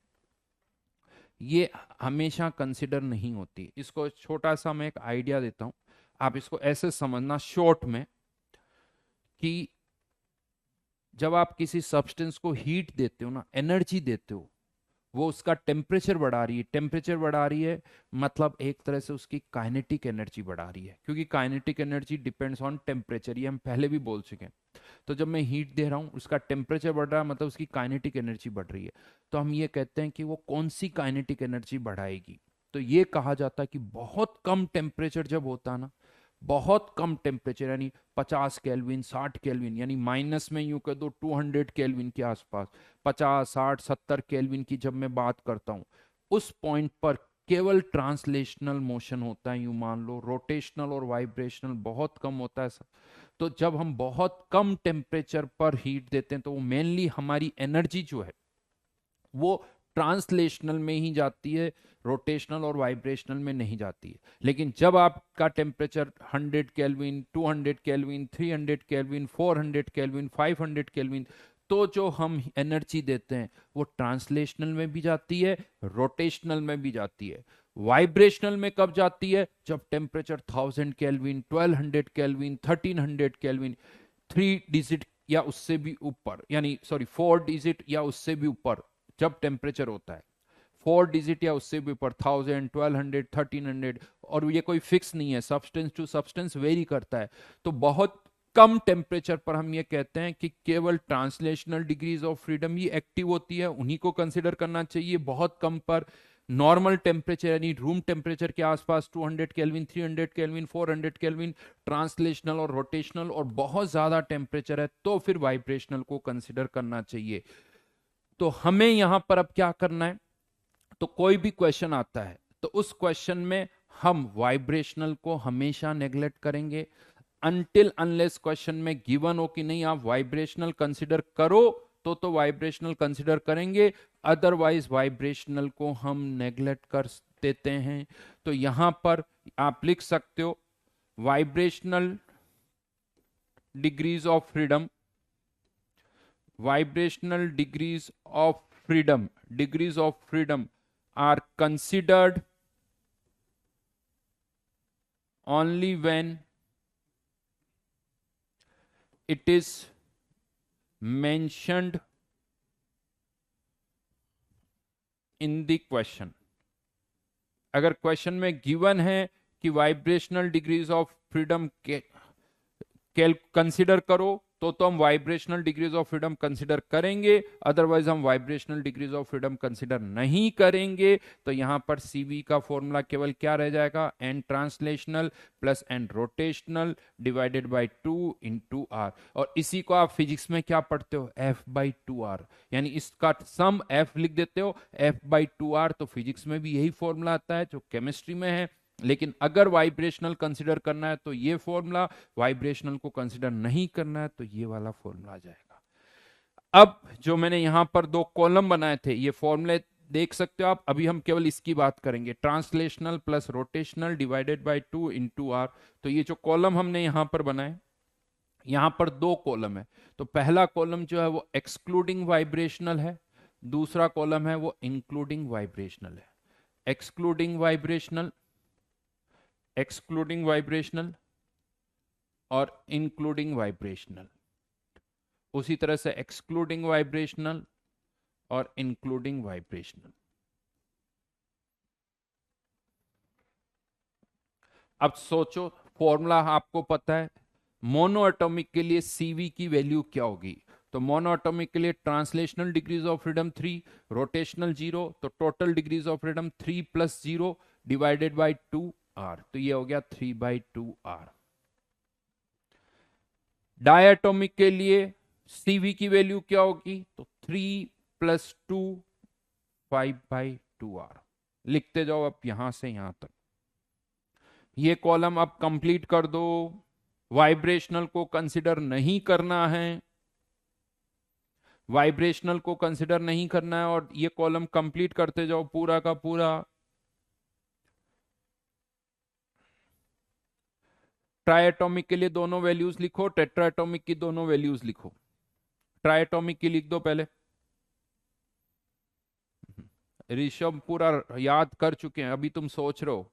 ये हमेशा कंसिडर नहीं होती। इसको छोटा सा मैं एक आइडिया देता हूं, आप इसको ऐसे समझना शॉर्ट में, कि जब आप किसी सब्सटेंस को हीट देते हो ना, एनर्जी देते हो, वो उसका टेम्परेचर बढ़ा रही है। टेम्परेचर बढ़ा रही है मतलब एक तरह से उसकी काइनेटिक एनर्जी बढ़ा रही है, क्योंकि kinetic energy depends on temperature, ये हम पहले भी बोल चुके हैं। तो जब मैं हीट दे रहा हूँ, उसका टेम्परेचर बढ़ रहा है, मतलब उसकी काइनेटिक एनर्जी बढ़ रही है। तो हम ये कहते हैं कि वो कौन सी काइनेटिक एनर्जी बढ़ाएगी। तो ये कहा जाता है कि बहुत कम टेम्परेचर जब होता है ना, बहुत कम टेम्परेचर यानी 50 केल्विन, 60 केल्विन, यानी माइनस में यूं कह दो 200 केल्विन के आसपास, 50, 60, 70 केल्विन की जब मैं बात करता हूं, उस पॉइंट पर केवल ट्रांसलेशनल मोशन होता है, यूं मान लो। रोटेशनल और वाइब्रेशनल बहुत कम होता है सब। तो जब हम बहुत कम टेम्परेचर पर हीट देते हैं, तो वो मेनली हमारी एनर्जी जो है वो ट्रांसलेशनल में ही जाती है, रोटेशनल और वाइब्रेशनल में नहीं जाती है। लेकिन जब आपका temperature 100 kelvin, 200 kelvin, 300 kelvin, 400 kelvin, 500 kelvin, तो जो हम एनर्जी देते हैं वो ट्रांसलेशनल में भी जाती है, रोटेशनल में भी जाती है। वाइब्रेशनल में कब जाती है? जब temperature 1000 kelvin, 1200 kelvin, 1300 kelvin, 3 digit या उससे भी ऊपर, यानी सॉरी 4 डिजिट या उससे भी ऊपर जब टेम्परेचर होता है, 4 डिजिट या उससे भी ऊपर, 1000, 1200, 1300, और ये कोई फिक्स नहीं है, सब्सटेंस टू सब्सटेंस वेरी करता है। तो बहुत कम टेम्परेचर पर हम ये कहते हैं कि केवल translational degrees of freedom he active होती है, उन्हीं को कंसिडर करना चाहिए। बहुत कम पर नॉर्मल टेम्परेचर यानी रूम टेम्परेचर के आसपास 200 केल्विन, 300 केल्विन, 400 केल्विन ट्रांसलेशनल और रोटेशनल, और बहुत ज्यादा टेम्परेचर है तो फिर वाइब्रेशनल को कंसिडर करना चाहिए। तो हमें यहां पर अब क्या करना है, तो कोई भी क्वेश्चन आता है तो उस क्वेश्चन में हम वाइब्रेशनल को हमेशा नेग्लेक्ट करेंगे, अनटिल अनलेस क्वेश्चन में गिवन हो कि नहीं आप वाइब्रेशनल कंसिडर करो, तो वाइब्रेशनल कंसिडर करेंगे, अदरवाइज वाइब्रेशनल को हम नेग्लेक्ट कर देते हैं। तो यहां पर आप लिख सकते हो vibrational degrees of freedom, vibrational degrees of freedom are considered only when it is mentioned in the question। अगर क्वेश्चन में गिवन है कि वाइब्रेशनल डिग्रीज ऑफ फ्रीडम के कंसिडर करो, तो हम vibrational degrees of freedom consider करेंगे, अदरवाइज हम vibrational degrees of freedom consider नहीं करेंगे। तो यहां पर सीवी का फॉर्मूला केवल क्या रह जाएगा? N translational plus n rotational divided by 2 into R. और इसी को आप फिजिक्स में क्या पढ़ते हो? एफ बाई 2 आर, यानी इसका सम एफ लिख देते हो, एफ बाई 2 आर। तो फिजिक्स में भी यही फॉर्मूला आता है जो केमिस्ट्री में है। लेकिन अगर वाइब्रेशनल कंसिडर करना है तो ये फॉर्मूला, वाइब्रेशनल को कंसिडर नहीं करना है तो ये वाला फॉर्मूला आ जाएगा। अब जो मैंने यहां पर 2 कॉलम बनाए थे, ये फॉर्मूले देख सकते हो आप। अभी हम केवल इसकी बात करेंगे, translational plus rotational divided by 2 into R. तो ये जो कॉलम हमने यहां पर बनाए, यहां पर 2 कॉलम है। तो पहला कॉलम जो है वो एक्सक्लूडिंग वाइब्रेशनल है, दूसरा कॉलम है वो इंक्लूडिंग वाइब्रेशनल है। एक्सक्लूडिंग वाइब्रेशनल और इंक्लूडिंग वाइब्रेशनल, उसी तरह से एक्सक्लूडिंग वाइब्रेशनल और इंक्लूडिंग वाइब्रेशनल। अब सोचो, फॉर्मूला आपको पता है, मोनो एटॉमिक के लिए सीवी की वैल्यू क्या होगी? तो मोनो एटॉमिक के लिए translational degrees of freedom 3, rotational 0, तो total degrees of freedom 3 plus 0 divided by 2r, तो ये हो गया 3/2r। डायटोमिक के लिए सीवी की वैल्यू क्या होगी? तो 3 प्लस 2 5/2r। लिखते जाओ अब यहां से यहां तक। ये कॉलम अब कंप्लीट कर दो। वाइब्रेशनल को कंसिडर नहीं करना है, वाइब्रेशनल को कंसिडर नहीं करना है, और ये कॉलम कंप्लीट करते जाओ पूरा का पूरा। ट्राइएटॉमिक के लिए दोनों वैल्यूज लिखो, टेट्राएटॉमिक की दोनों वैल्यूज लिखो। ट्राइएटॉमिक की लिख दो पहले, ऋषभ पूरा याद कर चुके हैं, अभी तुम सोच रहे हो।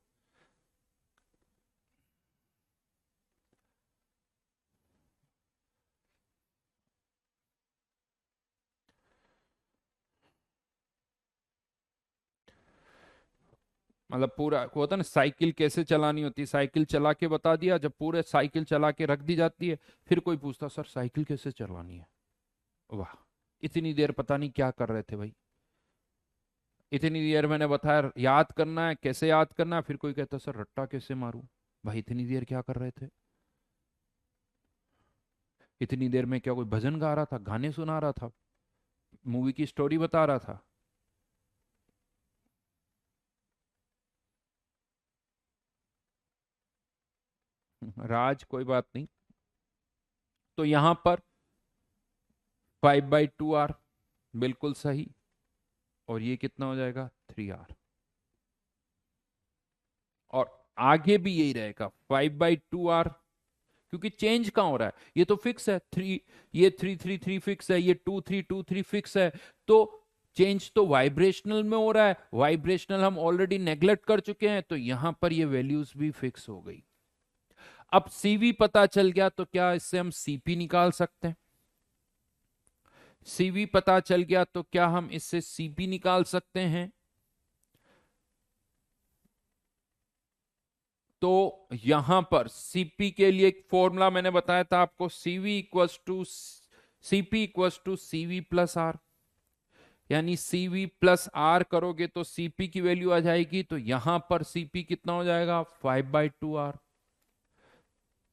मतलब पूरा वो होता है ना, साइकिल कैसे चलानी होती है, साइकिल चला के बता दिया, जब पूरे साइकिल चला के रख दी जाती है, फिर कोई पूछता सर साइकिल कैसे चलानी है। वाह, इतनी देर पता नहीं क्या कर रहे थे भाई। इतनी देर मैंने बताया याद करना है, कैसे याद करना है, फिर कोई कहता सर रट्टा कैसे मारूं। भाई इतनी देर क्या कर रहे थे। इतनी देर में क्या कोई भजन गा रहा था, गाने सुना रहा था, मूवी की स्टोरी बता रहा था। राज कोई बात नहीं। तो यहां पर 5/2 r बिल्कुल सही। और ये कितना हो जाएगा, 3 r। और आगे भी यही रहेगा 5/2 r, क्योंकि चेंज कहां हो रहा है, ये तो फिक्स है 3, ये 3 3 3 फिक्स है, ये 2 3 2 3 फिक्स है। तो चेंज तो वाइब्रेशनल में हो रहा है, वाइब्रेशनल हम ऑलरेडी नेग्लेक्ट कर चुके हैं, तो यहां पर ये वैल्यूज भी फिक्स हो गई। अब सीवी पता चल गया, तो क्या इससे हम सीपी निकाल सकते हैं। सीवी पता चल गया तो क्या हम इससे सीपी निकाल सकते हैं। तो यहां पर सीपी के लिए एक फॉर्मूला मैंने बताया था आपको, सीवी प्लस आर। यानी सीवी प्लस आर करोगे तो सीपी की वैल्यू आ जाएगी। तो यहां पर सीपी कितना हो जाएगा, 5/2 r।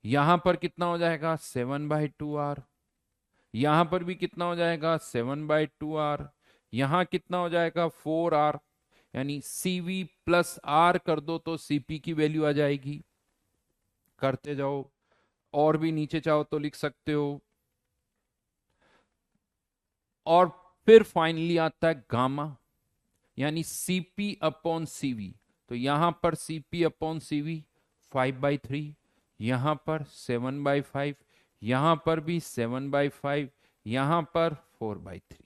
यहां पर कितना हो जाएगा, 7/2 r। यहां पर भी कितना हो जाएगा, 7/2 r। यहां कितना हो जाएगा, 4 r। यानी सीवी प्लस आर कर दो तो सीपी की वैल्यू आ जाएगी। करते जाओ, और भी नीचे चाहो तो लिख सकते हो। और फिर फाइनली आता है गामा, यानी सीपी अपॉन सीवी। तो यहां पर सीपी अपॉन सीवी 5/3, यहां पर 7/5, यहां पर भी 7/5, यहां पर 4/3।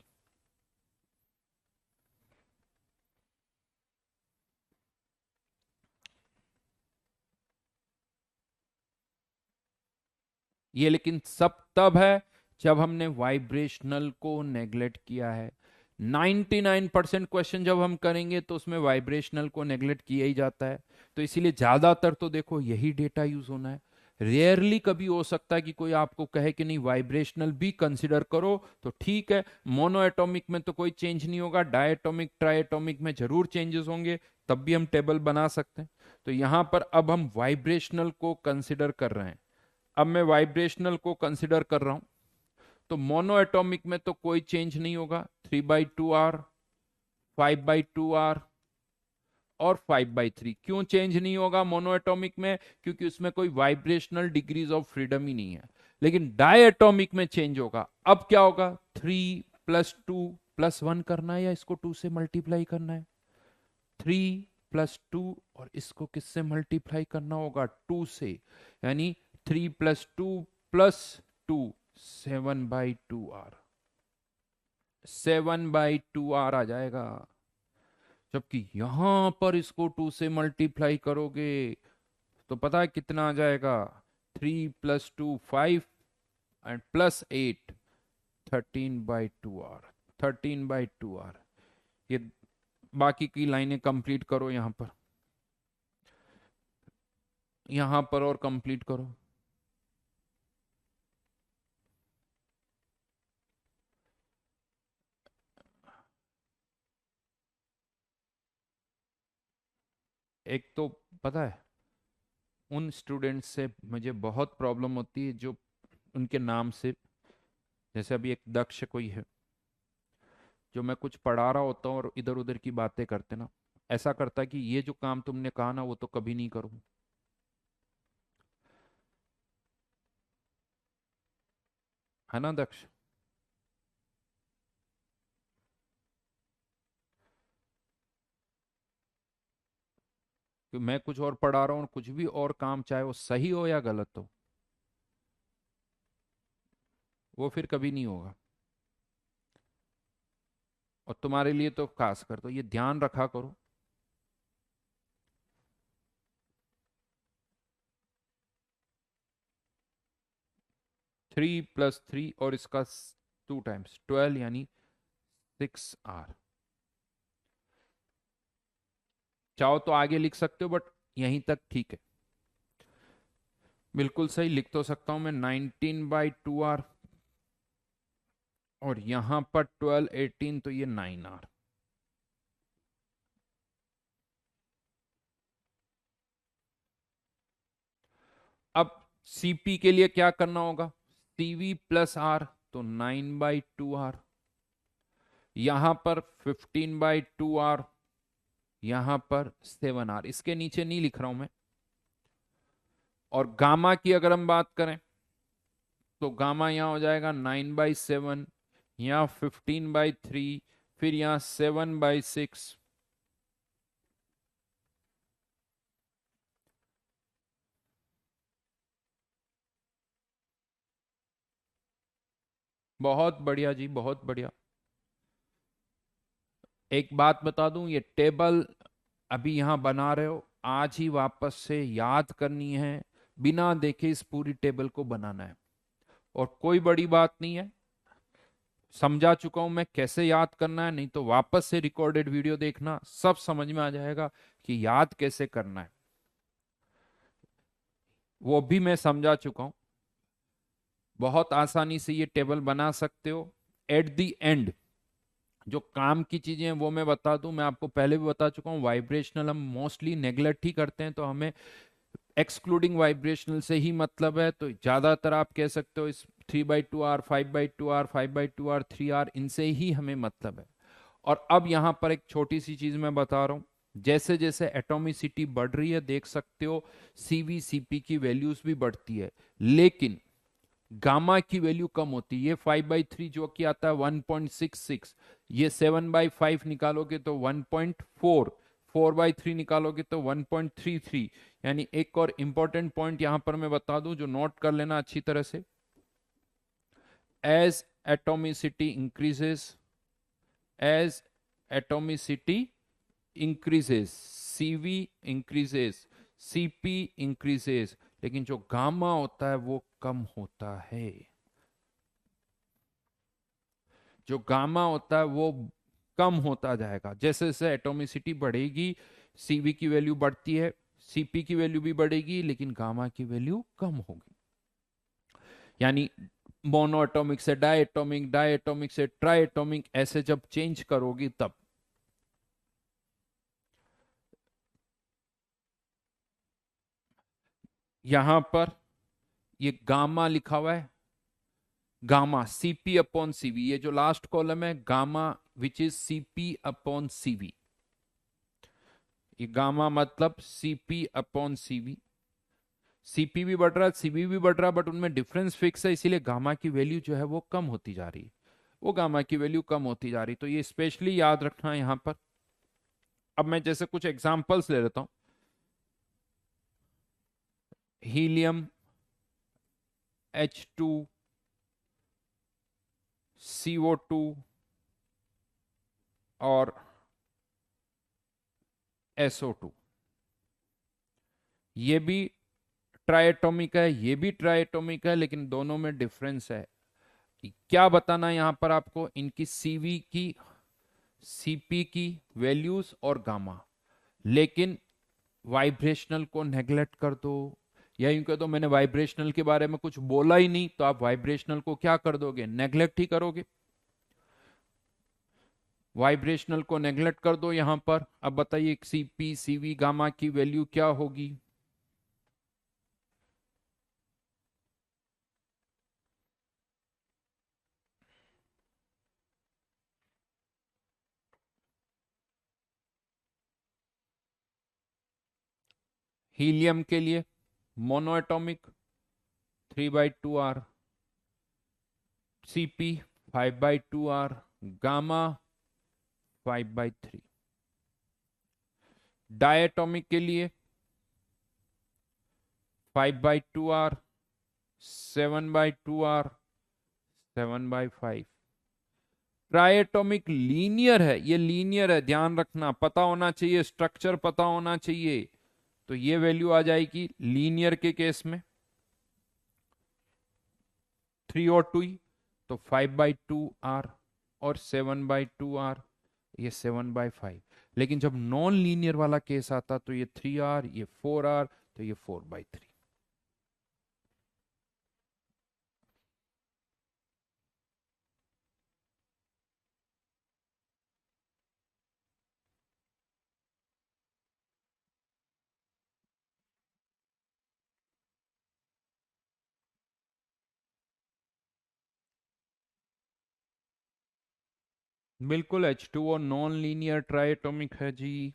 ये लेकिन सब तब है जब हमने वाइब्रेशनल को नेग्लेक्ट किया है। 99% क्वेश्चन जब हम करेंगे तो उसमें वाइब्रेशनल को नेग्लेक्ट किया ही जाता है। तो इसीलिए ज्यादातर तो देखो यही डेटा यूज होना है। रेयरली कभी हो सकता है कि कोई आपको कहे कि नहीं वाइब्रेशनल भी कंसिडर करो, तो ठीक है। मोनो एटॉमिक में तो कोई चेंज नहीं होगा, डायटोमिक ट्राइएटॉमिक में जरूर चेंजेस होंगे, तब भी हम टेबल बना सकते हैं। तो यहां पर अब हम वाइब्रेशनल को कंसिडर कर रहे हैं। अब मैं वाइब्रेशनल को कंसिडर कर रहा हूं, तो मोनो एटॉमिक में तो कोई चेंज नहीं होगा, 3/2 r, 5/2 r और 5/3। क्यों चेंज नहीं होगा मोनो एटॉमिक में, क्योंकि उसमें कोई वाइब्रेशनल डिग्रीज ऑफ फ्रीडम ही नहीं है। लेकिन डाई एटॉमिक में चेंज होगा। अब क्या होगा, 3+2+1 करना है या इसको 2 से मल्टीप्लाई करना है। 3+2 और इसको किससे मल्टीप्लाई करना होगा, 2 से। यानी 3+2+2 7/2 r, 7/2 r आ जाएगा। जबकि यहां पर इसको 2 से मल्टीप्लाई करोगे तो पता है कितना आ जाएगा, 3+2 5 एंड +8 13/2 r, 13/2 r। ये बाकी की लाइनें कंप्लीट करो यहां पर, यहां पर और कंप्लीट करो। एक तो पता है उन स्टूडेंट्स से मुझे बहुत प्रॉब्लम होती है जो उनके नाम से, जैसे अभी एक दक्ष कोई है, जो मैं कुछ पढ़ा रहा होता हूँ और इधर उधर की बातें करते ना, ऐसा करता है कि ये जो काम तुमने कहा ना वो तो कभी नहीं करूँ। है ना दक्ष। कि मैं कुछ और पढ़ा रहा हूँ और कुछ भी और काम, चाहे वो सही हो या गलत हो, वो फिर कभी नहीं होगा। और तुम्हारे लिए तो खास कर, तो ये ध्यान रखा करो। थ्री प्लस थ्री और इसका 2 टाइम्स 12 यानी 6R। चाहो तो आगे लिख सकते हो, बट यहीं तक ठीक है। बिल्कुल सही, लिख तो सकता हूं मैं 19/2R, और यहां पर 12 18 तो ये 9R। अब सीपी के लिए क्या करना होगा, सीवी प्लस आर, तो 9/2R, यहां पर 15/2R, यहां पर 7R। इसके नीचे नहीं लिख रहा हूं मैं। और गामा की अगर हम बात करें तो गामा यहां हो जाएगा 9/7, यहाँ 15/3, फिर यहाँ 7/6। बहुत बढ़िया जी, बहुत बढ़िया। एक बात बता दूं, ये टेबल अभी यहां बना रहे हो, आज ही वापस से याद करनी है, बिना देखे इस पूरी टेबल को बनाना है। और कोई बड़ी बात नहीं है, समझा चुका हूं मैं कैसे याद करना है, नहीं तो वापस से रिकॉर्डेड वीडियो देखना, सब समझ में आ जाएगा कि याद कैसे करना है। वो भी मैं समझा चुका हूं, बहुत आसानी से ये टेबल बना सकते हो। एट द एंड जो काम की चीजें हैं वो मैं बता दूं, मैं आपको पहले भी बता चुका हूं, वाइब्रेशनल हम मोस्टली नेग्लेक्ट ही करते हैं, तो हमें एक्सक्लूडिंग वाइब्रेशनल से ही मतलब है। तो ज्यादातर आप कह सकते हो इस 3/2R 5/2R 5/2R 3R, इनसे ही हमें मतलब है। और अब यहां पर एक छोटी सी चीज मैं बता रहा हूं, जैसे जैसे एटॉमिसिटी बढ़ रही है देख सकते हो सीवी सीपी की वैल्यूज भी बढ़ती है, लेकिन गामा की वैल्यू कम होती है। ये 5/3 जो कि आता है 1.66, ये 7/5 निकालोगे तो 1.4, 4/3 निकालोगे तो 1.33। यानी एक और इंपॉर्टेंट पॉइंट यहां पर मैं बता दूं, जो नोट कर लेना अच्छी तरह से, as atomicity increases, as atomicity increases, CV increases, CP increases, लेकिन जो गामा होता है वो कम होता है। जो गामा होता है वो कम होता जाएगा, जैसे जैसे एटोमिसिटी बढ़ेगी सीवी की वैल्यू बढ़ती है, सीपी की वैल्यू भी बढ़ेगी, लेकिन गामा की वैल्यू कम होगी। यानी मोनो एटॉमिक से डायटोमिक, डायटोमिक से ट्राइएटॉमिक, ऐसे जब चेंज करोगी तब। यहां पर ये गामा लिखा हुआ है, गामा सीपी अपॉन सीवी, ये जो लास्ट कॉलम है gamma which is CP upon CV, ये गामा मतलब सीपी अपॉन सीवी। सीपी भी बढ़ रहा है, सीवी भी बढ़ रहा है, बट उनमें डिफरेंस फिक्स है, इसीलिए गामा की वैल्यू जो है वो कम होती जा रही है, वो गामा की वैल्यू कम होती जा रही, तो ये स्पेशली याद रखना है यहां पर। अब मैं जैसे कुछ एग्जांपल्स ले लेता हूं, हीलियम, H2, CO2 और SO2, ये भी ट्राइएटॉमिक है, ये भी ट्राइएटॉमिक है, लेकिन दोनों में डिफरेंस है। क्या बताना है यहां पर आपको, इनकी सीवी की, सीपी की वैल्यूज और गामा, लेकिन वाइब्रेशनल को नेग्लेक्ट कर दो, या यूं कह दो मैंने वाइब्रेशनल के बारे में कुछ बोला ही नहीं, तो आप वाइब्रेशनल को क्या कर दोगे, नेग्लेक्ट ही करोगे। वाइब्रेशनल को नेग्लेक्ट कर दो यहां पर। अब बताइए सीपी सीवी गामा की वैल्यू क्या होगी। हीलियम के लिए mono atomic 3/2R, CP 5/2R, gamma 5/3। Diatomic के लिए 5/2R, 7/2R, 7/5। ट्राइएटॉमिक लीनियर है, ये लीनियर है, ध्यान रखना, पता होना चाहिए, स्ट्रक्चर पता होना चाहिए। तो ये वैल्यू आ जाएगी लीनियर के केस में 3 और 2 ही, तो 5/2 r और 7/2 r, ये 7/5। लेकिन जब नॉन लीनियर वाला केस आता तो ये 3 r, ये 4 r, तो ये 4/3। बिल्कुल H2O नॉन लीनियर ट्राइएटॉमिक है जी।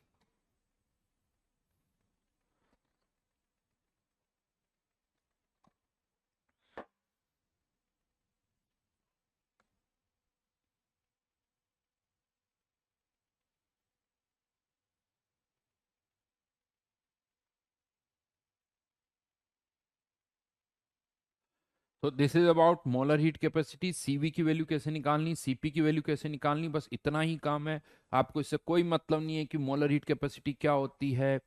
तो this is about molar heat capacity. CV की वैल्यू कैसे निकालनी, सीपी की वैल्यू कैसे निकालनी, बस इतना ही काम है। आपको इससे कोई मतलब नहीं है कि मोलर हीट कैपेसिटी क्या होती है,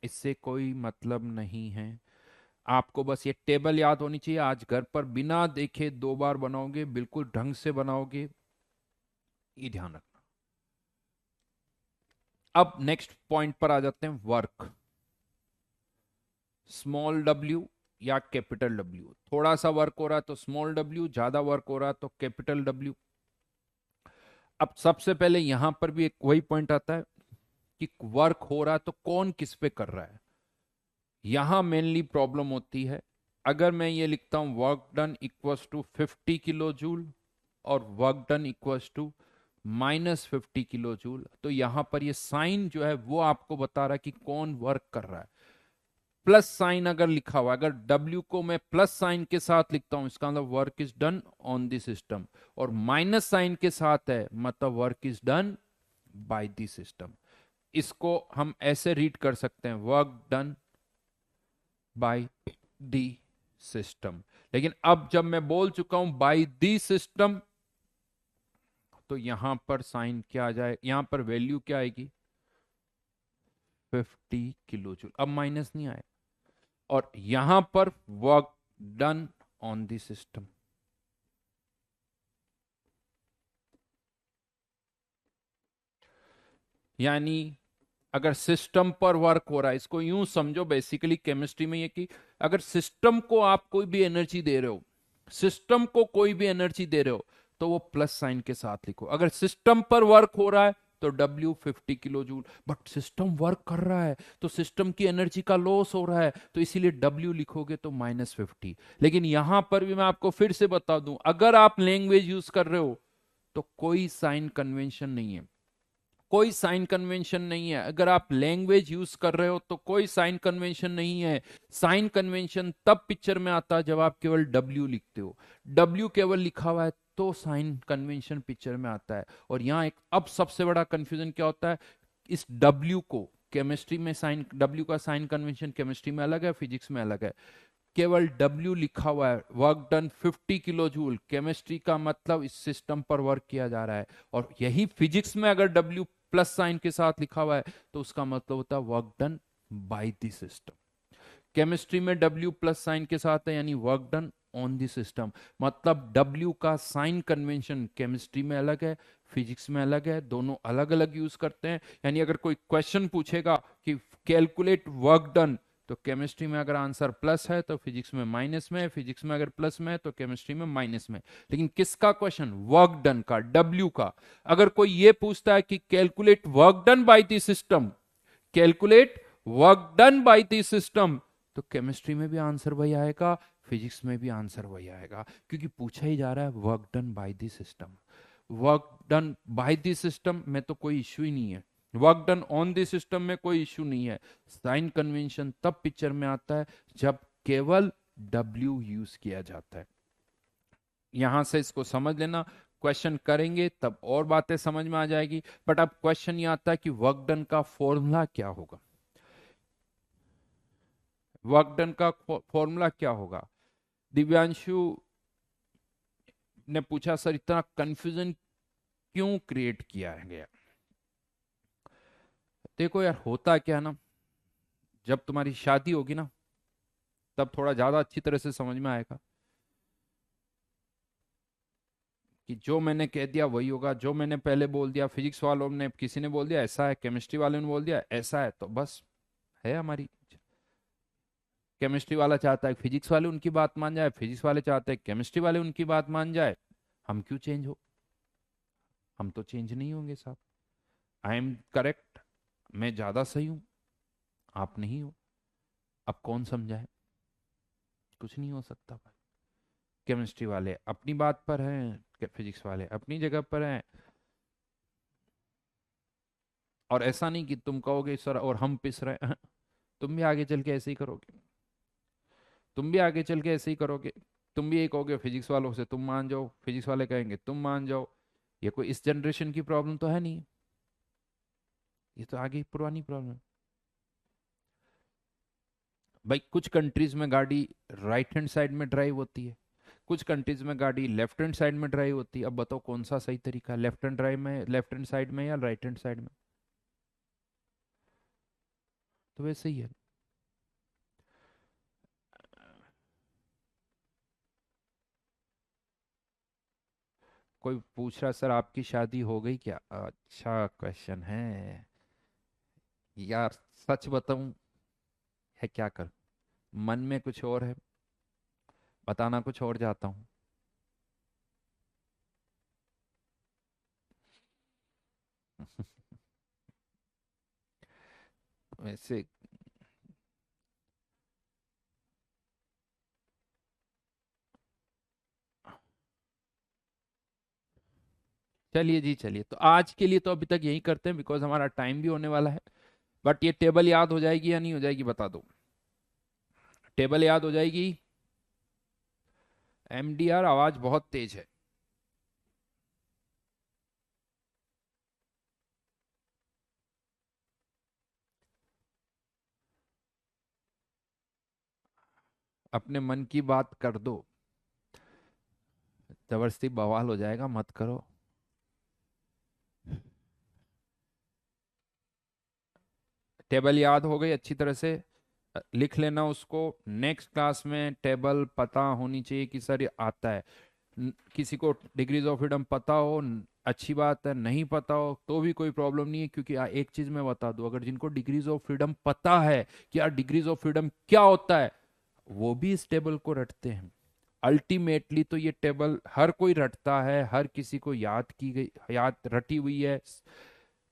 इससे कोई मतलब नहीं है। आपको बस ये टेबल याद होनी चाहिए। आज घर पर बिना देखे 2 बार बनाओगे, बिल्कुल ढंग से बनाओगे, ये ध्यान रखना। अब नेक्स्ट पॉइंट पर आ जाते हैं, वर्क। स्मॉल डब्ल्यू या कैपिटल डब्ल्यू, थोड़ा सा वर्क हो रहा है तो स्मॉल डब्ल्यू, ज्यादा वर्क हो रहा है तो कैपिटल डब्ल्यू। अब सबसे पहले यहां पर भी एक वही पॉइंट आता है कि वर्क हो रहा है तो कौन किस पे कर रहा है, यहां मेनली प्रॉब्लम होती है। अगर मैं ये लिखता हूं work done equals to 50 kilo joule और work done equals to -50 kilo joule, तो यहां पर ये साइन जो है वो आपको बता रहा है कि कौन वर्क कर रहा है। प्लस साइन अगर लिखा हुआ, अगर W को मैं प्लस साइन के साथ लिखता हूं, इसका मतलब work is done on the system, और माइनस साइन के साथ है मतलब work is done by the system. इसको हम ऐसे रीड कर सकते हैं, work done by the system. लेकिन अब जब मैं बोल चुका हूं बाय द सिस्टम, तो यहां पर साइन क्या आ जाए, यहां पर वैल्यू क्या आएगी, 50 किलो जूल। अब माइनस नहीं आए, और यहां पर work done on the system. यानी अगर सिस्टम पर वर्क हो रहा है, इसको यूं समझो बेसिकली केमिस्ट्री में ये कि अगर सिस्टम को आप कोई भी एनर्जी दे रहे हो, सिस्टम को कोई भी एनर्जी दे रहे हो, तो वो प्लस साइन के साथ लिखो। अगर सिस्टम पर वर्क हो रहा है तो W 50 kilo joule, but system work कर रहा है तो सिस्टम की एनर्जी का लॉस हो रहा है, तो इसीलिए W लिखोगे तो -50। लेकिन यहां पर भी मैं आपको फिर से बता दूं, अगर आप लैंग्वेज यूज कर रहे हो तो कोई साइन कन्वेंशन नहीं है, कोई साइन कन्वेंशन नहीं है। अगर आप लैंग्वेज यूज कर रहे हो तो कोई साइन कन्वेंशन नहीं है। साइन कन्वेंशन तब पिक्चर में आता है जब आप केवल W लिखते हो, W केवल लिखा हुआ है तो साइन कन्वेंशन पिक्चर में आता है। और यहां एक अब सबसे बड़ा कंफ्यूजन क्या होता है, इस W को केमिस्ट्री में साइन, W का साइन कन्वेंशन केमिस्ट्री में अलग है, फिजिक्स में अलग है। केवल W लिखा हुआ है, work done 50 kilo joule, chemistry का मतलब इस सिस्टम पर वर्क किया जा रहा है। और यही फिजिक्स में अगर W प्लस साइन के साथ लिखा हुआ है तो उसका मतलब होता है work done by the system. Chemistry में W प्लस साइन के साथ है यानी work done on the system. मतलब W का साइन कन्वेंशन केमिस्ट्री में अलग है, फिजिक्स में अलग है, दोनों अलग अलग यूज करते हैं। यानी अगर कोई क्वेश्चन पूछेगा कि कैलकुलेट वर्क डन, तो केमिस्ट्री में अगर आंसर प्लस है तो फिजिक्स में माइनस में, फिजिक्स में अगर प्लस में है तो केमिस्ट्री में माइनस में। लेकिन किसका क्वेश्चन, वर्क डन का, W का। अगर कोई ये पूछता है कि calculate work done by the system, calculate work done by the system, तो केमिस्ट्री में भी आंसर वही आएगा, फिजिक्स में भी आंसर वही आएगा, क्योंकि पूछा ही जा रहा है work done by the system. Work done by the system में तो कोई इश्यू ही नहीं है, work done on the system में कोई इश्यू नहीं है। साइन कन्वेंशन तब पिक्चर में आता है जब केवल W यूज किया जाता है। यहां से इसको समझ लेना, क्वेश्चन करेंगे तब और बातें समझ में आ जाएगी। बट अब क्वेश्चन ये आता है कि वर्क डन का फॉर्मूला क्या होगा, वर्क डन का फॉर्मूला क्या होगा। दिव्यांशु ने पूछा सर इतना कंफ्यूजन क्यों क्रिएट किया गया। देखो यार, होता क्या ना, जब तुम्हारी शादी होगी ना, तब थोड़ा ज्यादा अच्छी तरह से समझ में आएगा कि जो मैंने कह दिया वही होगा, जो मैंने पहले बोल दिया, फिजिक्स वालों ने, किसी ने बोल दिया ऐसा है, केमिस्ट्री वाले ने बोल दिया ऐसा है, तो बस है हमारी। केमिस्ट्री वाला चाहता है फिजिक्स वाले उनकी बात मान जाए, फिजिक्स वाले चाहते हैं केमिस्ट्री वाले उनकी बात मान जाए। हम क्यों चेंज हो? हम तो चेंज नहीं होंगे साहब। आई एम करेक्ट, मैं ज्यादा सही हूं, आप नहीं हो। अब कौन समझाए? कुछ नहीं हो सकता भाई। केमिस्ट्री वाले अपनी बात पर हैं, फिजिक्स वाले अपनी जगह पर हैं। और ऐसा नहीं कि तुम कहोगे सर और हम पिस रहे हैं। तुम भी आगे चल के ऐसे ही करोगे, तुम भी आगे चल के ऐसे ही करोगे। तुम भी यही कहोगे फिजिक्स वालों से तुम मान जाओ, फिजिक्स वाले कहेंगे तुम मान जाओ। ये कोई इस जनरेशन की प्रॉब्लम तो है नहीं, ये तो आगे पुरानी प्रॉब्लम है। भाई कुछ कंट्रीज में गाड़ी राइट हैंड साइड में ड्राइव होती है, कुछ कंट्रीज में गाड़ी लेफ्ट हैंड साइड में ड्राइव होती है। अब बताओ कौन सा सही तरीका है, लेफ्ट हैंड ड्राइव में, लेफ्ट हैंड साइड में या राइट हैंड साइड में? तो वैसे ही है। कोई पूछ रहा सर आपकी शादी हो गई क्या? अच्छा क्वेश्चन है यार। सच बताऊं, है क्या कर, मन में कुछ और है, बताना कुछ और चाहता हूँ। वैसे चलिए जी, चलिए तो आज के लिए तो अभी तक यही करते हैं, बिकॉज हमारा टाइम भी होने वाला है। बट ये टेबल याद हो जाएगी या नहीं हो जाएगी, बता दो। टेबल याद हो जाएगी? एमडीआर आवाज बहुत तेज है। अपने मन की बात कर दो, जबरदस्ती बवाल हो जाएगा, मत करो। टेबल याद हो गई अच्छी तरह से? लिख लेना उसको। नेक्स्ट क्लास में टेबल पता होनी चाहिए कि सर ये आता है। किसी को डिग्रीज ऑफ फ्रीडम पता हो, अच्छी बात है, नहीं पता हो तो भी कोई प्रॉब्लम नहीं है, क्योंकि एक चीज मैं बता दूं, अगर जिनको डिग्रीज ऑफ फ्रीडम पता है कि यार डिग्रीज ऑफ फ्रीडम क्या होता है, वो भी इस टेबल को रटते हैं। अल्टीमेटली तो ये टेबल हर कोई रटता है, हर किसी को याद की गई, याद रटी हुई है।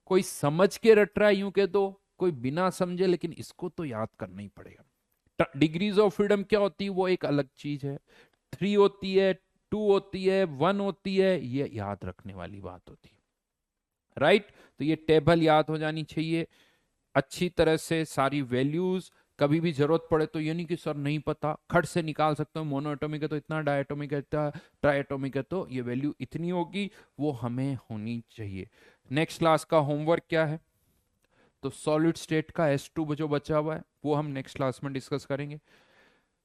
कोई समझ के रट रहा है यूं कह दो, कोई बिना समझे, लेकिन इसको तो याद करना ही पड़ेगा। डिग्रीज ऑफ फ्रीडम क्या होती है वो एक अलग चीज है, 3 होती है, 2 होती है, 1 होती है, ये याद रखने वाली बात होती है। राइट? तो ये टेबल याद हो जानी चाहिए अच्छी तरह से, सारी वैल्यूज। कभी भी जरूरत पड़े तो ये नहीं कि सर नहीं पता, खट से निकाल सकते हो, मोनोएटॉमिक है तो इतना, डायटोमिक है इतना, ट्राइएटॉमिक है तो ये वैल्यू इतनी होगी, वो हमें होनी चाहिए। नेक्स्ट क्लास का होमवर्क क्या है? तो सॉलिड स्टेट का S2 जो बचा हुआ है वो हम नेक्स्ट क्लास में डिस्कस करेंगे।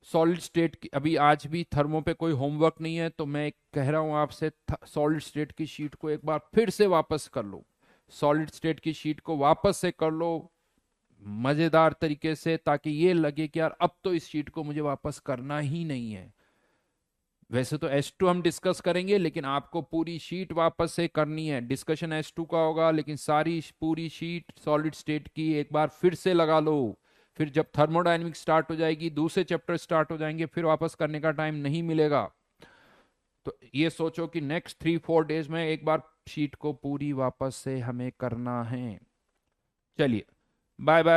सॉलिड स्टेट की अभी आज भी थर्मो पे कोई होमवर्क नहीं है, तो मैं कह रहा हूं आपसे सॉलिड स्टेट की शीट को एक बार फिर से वापस कर लो। सॉलिड स्टेट की शीट को वापस से कर लो मजेदार तरीके से, ताकि ये लगे कि यार अब तो इस शीट को मुझे वापस करना ही नहीं है। वैसे तो S2 हम डिस्कस करेंगे, लेकिन आपको पूरी शीट वापस से करनी है। डिस्कशन S2 का होगा, लेकिन सारी पूरी शीट सॉलिड स्टेट की एक बार फिर से लगा लो। फिर जब थर्मोडायनेमिक्स स्टार्ट हो जाएगी, दूसरे चैप्टर स्टार्ट हो जाएंगे, फिर वापस करने का टाइम नहीं मिलेगा। तो ये सोचो कि नेक्स्ट 3-4 डेज में एक बार शीट को पूरी वापस से हमें करना है। चलिए, बाय बाय।